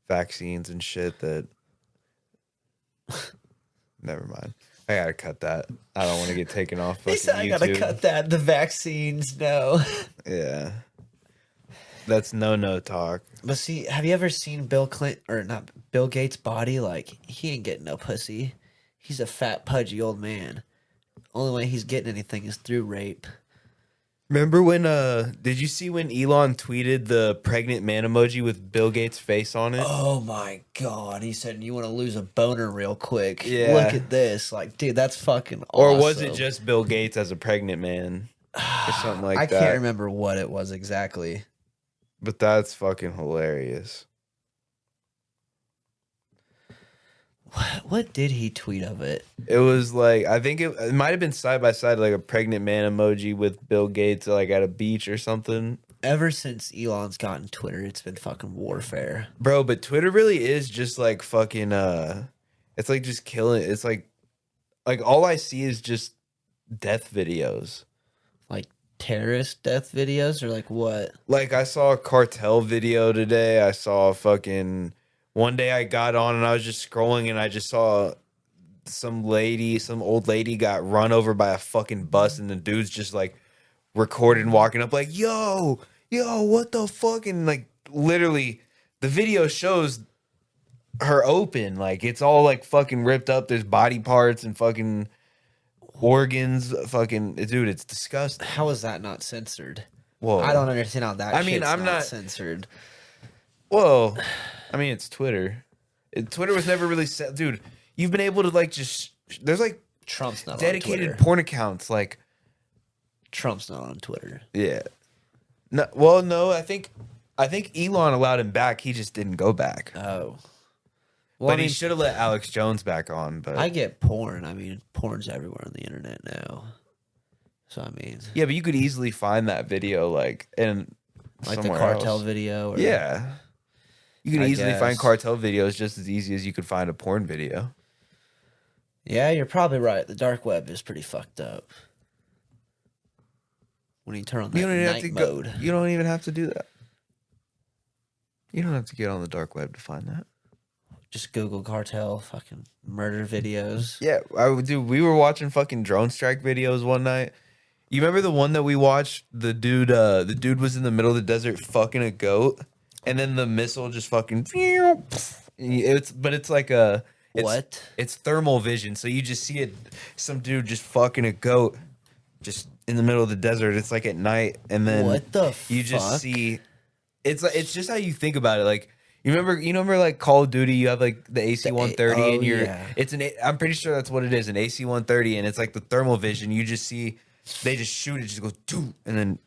vaccines and shit that. Never mind. I gotta cut that. I don't want to get taken off. He said, I gotta cut that. The vaccines, no. Yeah. That's no talk. But see, have you ever seen Bill Clinton or not Bill Gates' body? Like he ain't getting no pussy. He's a fat, pudgy old man. Only way he's getting anything is through rape. Remember when did you see when Elon tweeted the pregnant man emoji with Bill Gates' face on it? Oh my god! He said, "You want to lose a boner real quick? Yeah. Look at this! Like, dude, that's fucking awesome." Or was it just Bill Gates as a pregnant man? Or something like that. I can't remember what it was exactly. But that's fucking hilarious. What did he tweet of it? It was like, I think it might have been side by side, like a pregnant man emoji with Bill Gates, like at a beach or something. Ever since Elon's gotten Twitter, it's been fucking warfare. Bro, but Twitter really is just like fucking, it's like just killing. It's like all I see is just death videos. Like terrorist death videos or like what? Like I saw a cartel video today. I saw fucking, one day I got on and I was just scrolling and I just saw some old lady got run over by a fucking bus and the dude's just like recorded walking up like, yo, what the fuck? And like literally the video shows her open. Like it's all like fucking ripped up. There's body parts and fucking organs. Fucking, dude, it's disgusting. How is that not censored? Whoa. I don't understand how that shit's I'm not censored. Well, I mean, it's Twitter. Twitter was never really set. Dude, you've been able to like just, there's like Trump's not dedicated on Twitter. porn accounts. Like, Trump's not on Twitter. yeah. No, well, no, I think Elon allowed him back. He just didn't go back. Oh. Well, but he should have let Alex Jones back on. But I get porn. I mean, porn's everywhere on the internet now. So, I mean. yeah, but you could easily find that video like in Like the somewhere cartel else. video? Or, Yeah. You can I easily find guess. cartel videos just as easy as you could find a porn video. Yeah, you're probably right. The dark web is pretty fucked up. When you turn on that night mode. You don't even have to do that. You don't have to get on the dark web to find that. Just Google cartel fucking murder videos. Yeah, we were watching fucking drone strike videos one night. You remember the one that we watched? The dude was in the middle of the desert fucking a goat, and then the missile just fucking. It's like a What? It's thermal vision, so you just see some dude just fucking a goat, just in the middle of the desert. It's like at night, and then What the you just fuck? see. It's just how you think about it, like. You remember like Call of Duty, you have like the AC-130 and I'm pretty sure that's what it is, an AC-130, and it's like the thermal vision. You just see, they just shoot it, just goes, doo, and then,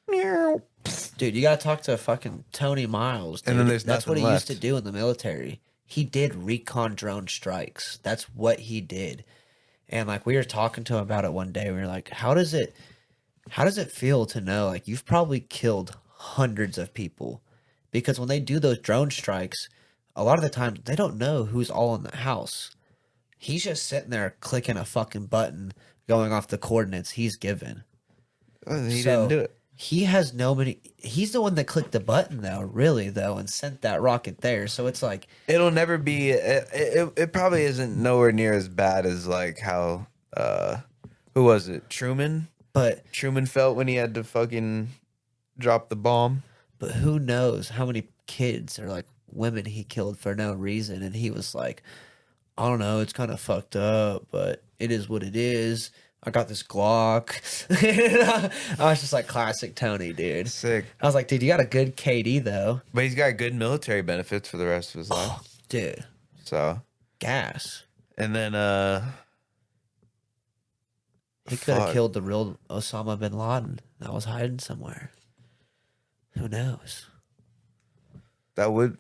Dude, you gotta talk to fucking Tony Miles. Dude. And then there's That's what nothing he left. used to do in the military. He did recon drone strikes. That's what he did. And like we were talking to him about it one day. We were like, how does it feel to know like you've probably killed hundreds of people? Because when they do those drone strikes, a lot of the time they don't know who's all in the house. He's just sitting there clicking a fucking button, going off the coordinates he's given. he didn't do it. He has he's the one that clicked the button though, really though, and sent that rocket there. So it's like It'll never be. It probably isn't nowhere near as bad as like how who was it? Truman felt when he had to fucking drop the bomb. But who knows how many kids or like women he killed for no reason, and he was like, I don't know, it's kind of fucked up, but it is what it is. I got this Glock. I was just like, classic Tony, dude. Sick, I was like, dude, you got a good KD though, but he's got good military benefits for the rest of his life. dude. So Gas. and then He could have fuck. killed the real Osama bin Laden that was hiding somewhere. Who knows? That would.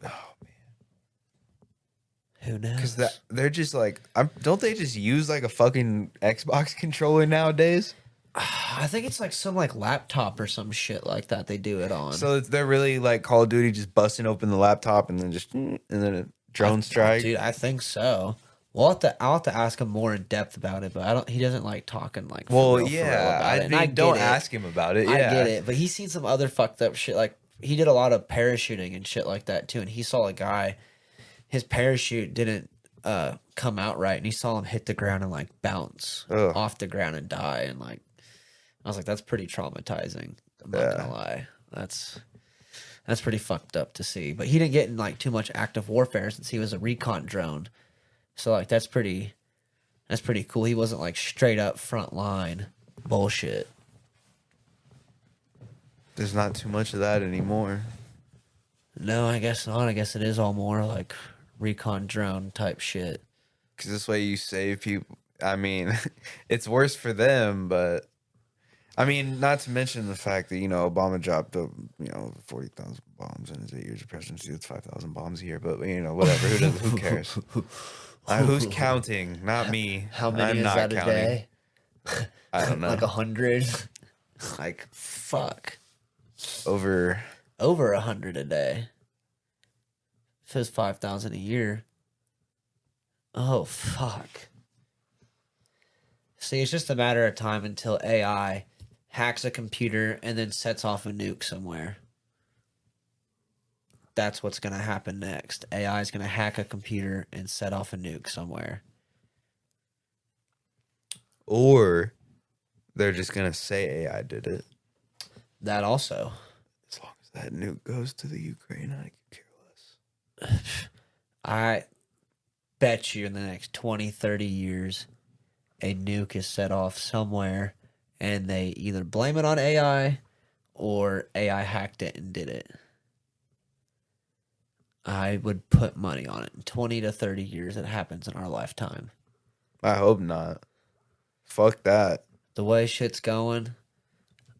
Who knows? Because they're just like, don't they just use like a fucking Xbox controller nowadays? I think it's like some like laptop or some shit like that they do it on. So they're really like Call of Duty, just busting open the laptop and then and then a drone strike. Dude, I think so. I'll have to ask him more in depth about it, but he doesn't like talking like for real about it. And I don't get it. ask him about it. Yeah, I get it, but he's seen some other fucked up shit. Like he did a lot of parachuting and shit like that too, and he saw a guy, his parachute didn't come out right, and he saw him hit the ground and like bounce Ugh. off the ground and die, and like I was like, that's pretty traumatizing. I'm not gonna lie. That's pretty fucked up to see. But he didn't get in like too much active warfare since he was a recon drone. So like that's pretty cool. He wasn't like straight up front line bullshit. There's not too much of that anymore. No, I guess not. I guess it is all more like recon drone type shit. Because this way you save people. I mean, it's worse for them, but I mean, not to mention the fact that, you know, Obama dropped, 40,000 bombs in his 8 years of presidency. It's 5,000 bombs a year, but, you know, whatever. Who cares? Who's counting? Not me. How many I'm is not that a counting. day? I don't know. Like 100? Like, fuck. Over 100 a day. If it was 5,000 a year. Oh, fuck. See, it's just a matter of time until AI hacks a computer and then sets off a nuke somewhere. That's what's going to happen next. AI is going to hack a computer and set off a nuke somewhere. Or they're just going to say AI did it. That also. As long as that nuke goes to the Ukraine, I could care less. I bet you in the next 20, 30 years, a nuke is set off somewhere and they either blame it on AI or AI hacked it and did it. I would put money on it. In 20 to 30 years, it happens in our lifetime. I hope not. Fuck that. The way shit's going,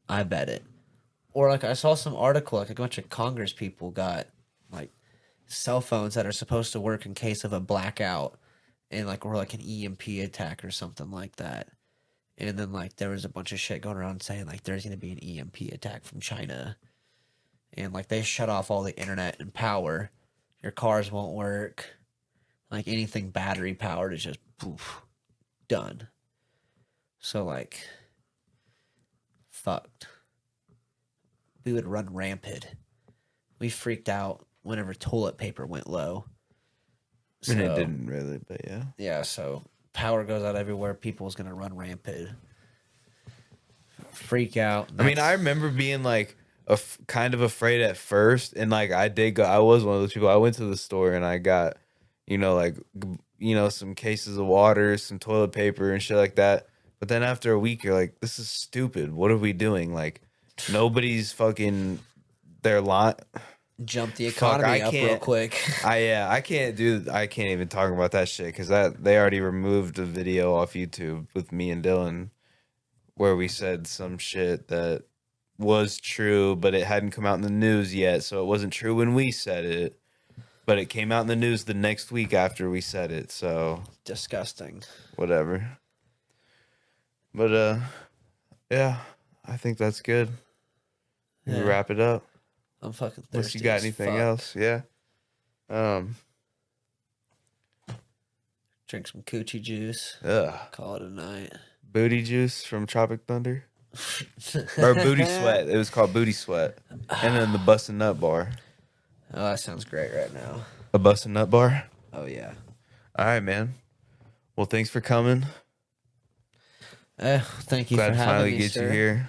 I bet it. Or like I saw some article, like a bunch of Congress people got like cell phones that are supposed to work in case of a blackout and like or like an EMP attack or something like that. And then like there was a bunch of shit going around saying like there's gonna be an EMP attack from China. And like they shut off all the internet and power. Your cars won't work. Like anything battery powered is just poof, done. So like fucked. We would run rampant. We freaked out whenever toilet paper went low. So, And it didn't really, but yeah. Yeah, so power goes out everywhere. People's going to run rampant. Freak out. I mean, I remember being like kind of afraid at first. And like I was one of those people. I went to the store and I got, some cases of water, some toilet paper and shit like that. But then after a week, you're like, this is stupid. What are we doing? Like, nobody's fucking their lot. Jump the economy up real quick. I can't even talk about that shit because they already removed a video off YouTube with me and Dylan where we said some shit that was true, but it hadn't come out in the news yet, so it wasn't true when we said it. But it came out in the news the next week after we said it, so Disgusting. whatever. But yeah, I think that's good. We Yeah. wrap it up. I'm fucking thirsty. Unless you got as anything fuck. else, yeah. Drink some coochie juice. Ugh. Call it a night. Booty juice from Tropic Thunder. Or Booty Sweat. It was called Booty Sweat. And then the Bustin' Nut Bar. Oh, that sounds great right now. A Bustin' Nut Bar? Oh, yeah. All right, man. Well, thanks for coming. Thank you Glad for to having finally me, get sir. you here.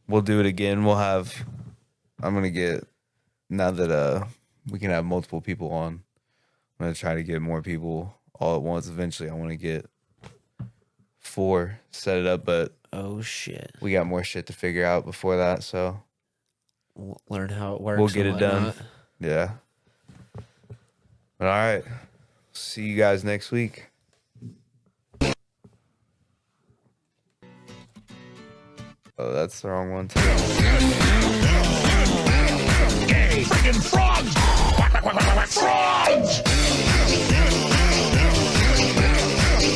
We'll do it again. I'm going to get, now that we can have multiple people on, I'm going to try to get more people all at once. Eventually, I want to get 4, set it up, but Oh, shit. we got more shit to figure out before that, so Learn how it works. we'll get and it done. whatnot. Yeah. But all right. See you guys next week. Oh, that's the wrong one too. Gay friggin' frogs! Frogs!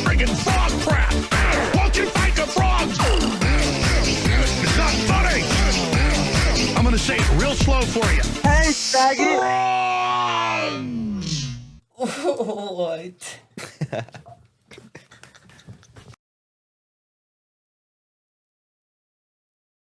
Friggin' frog crap! Won't you fight the frogs? It's not funny! I'm gonna say it real slow for you. Hey, faggot! Frogs! What?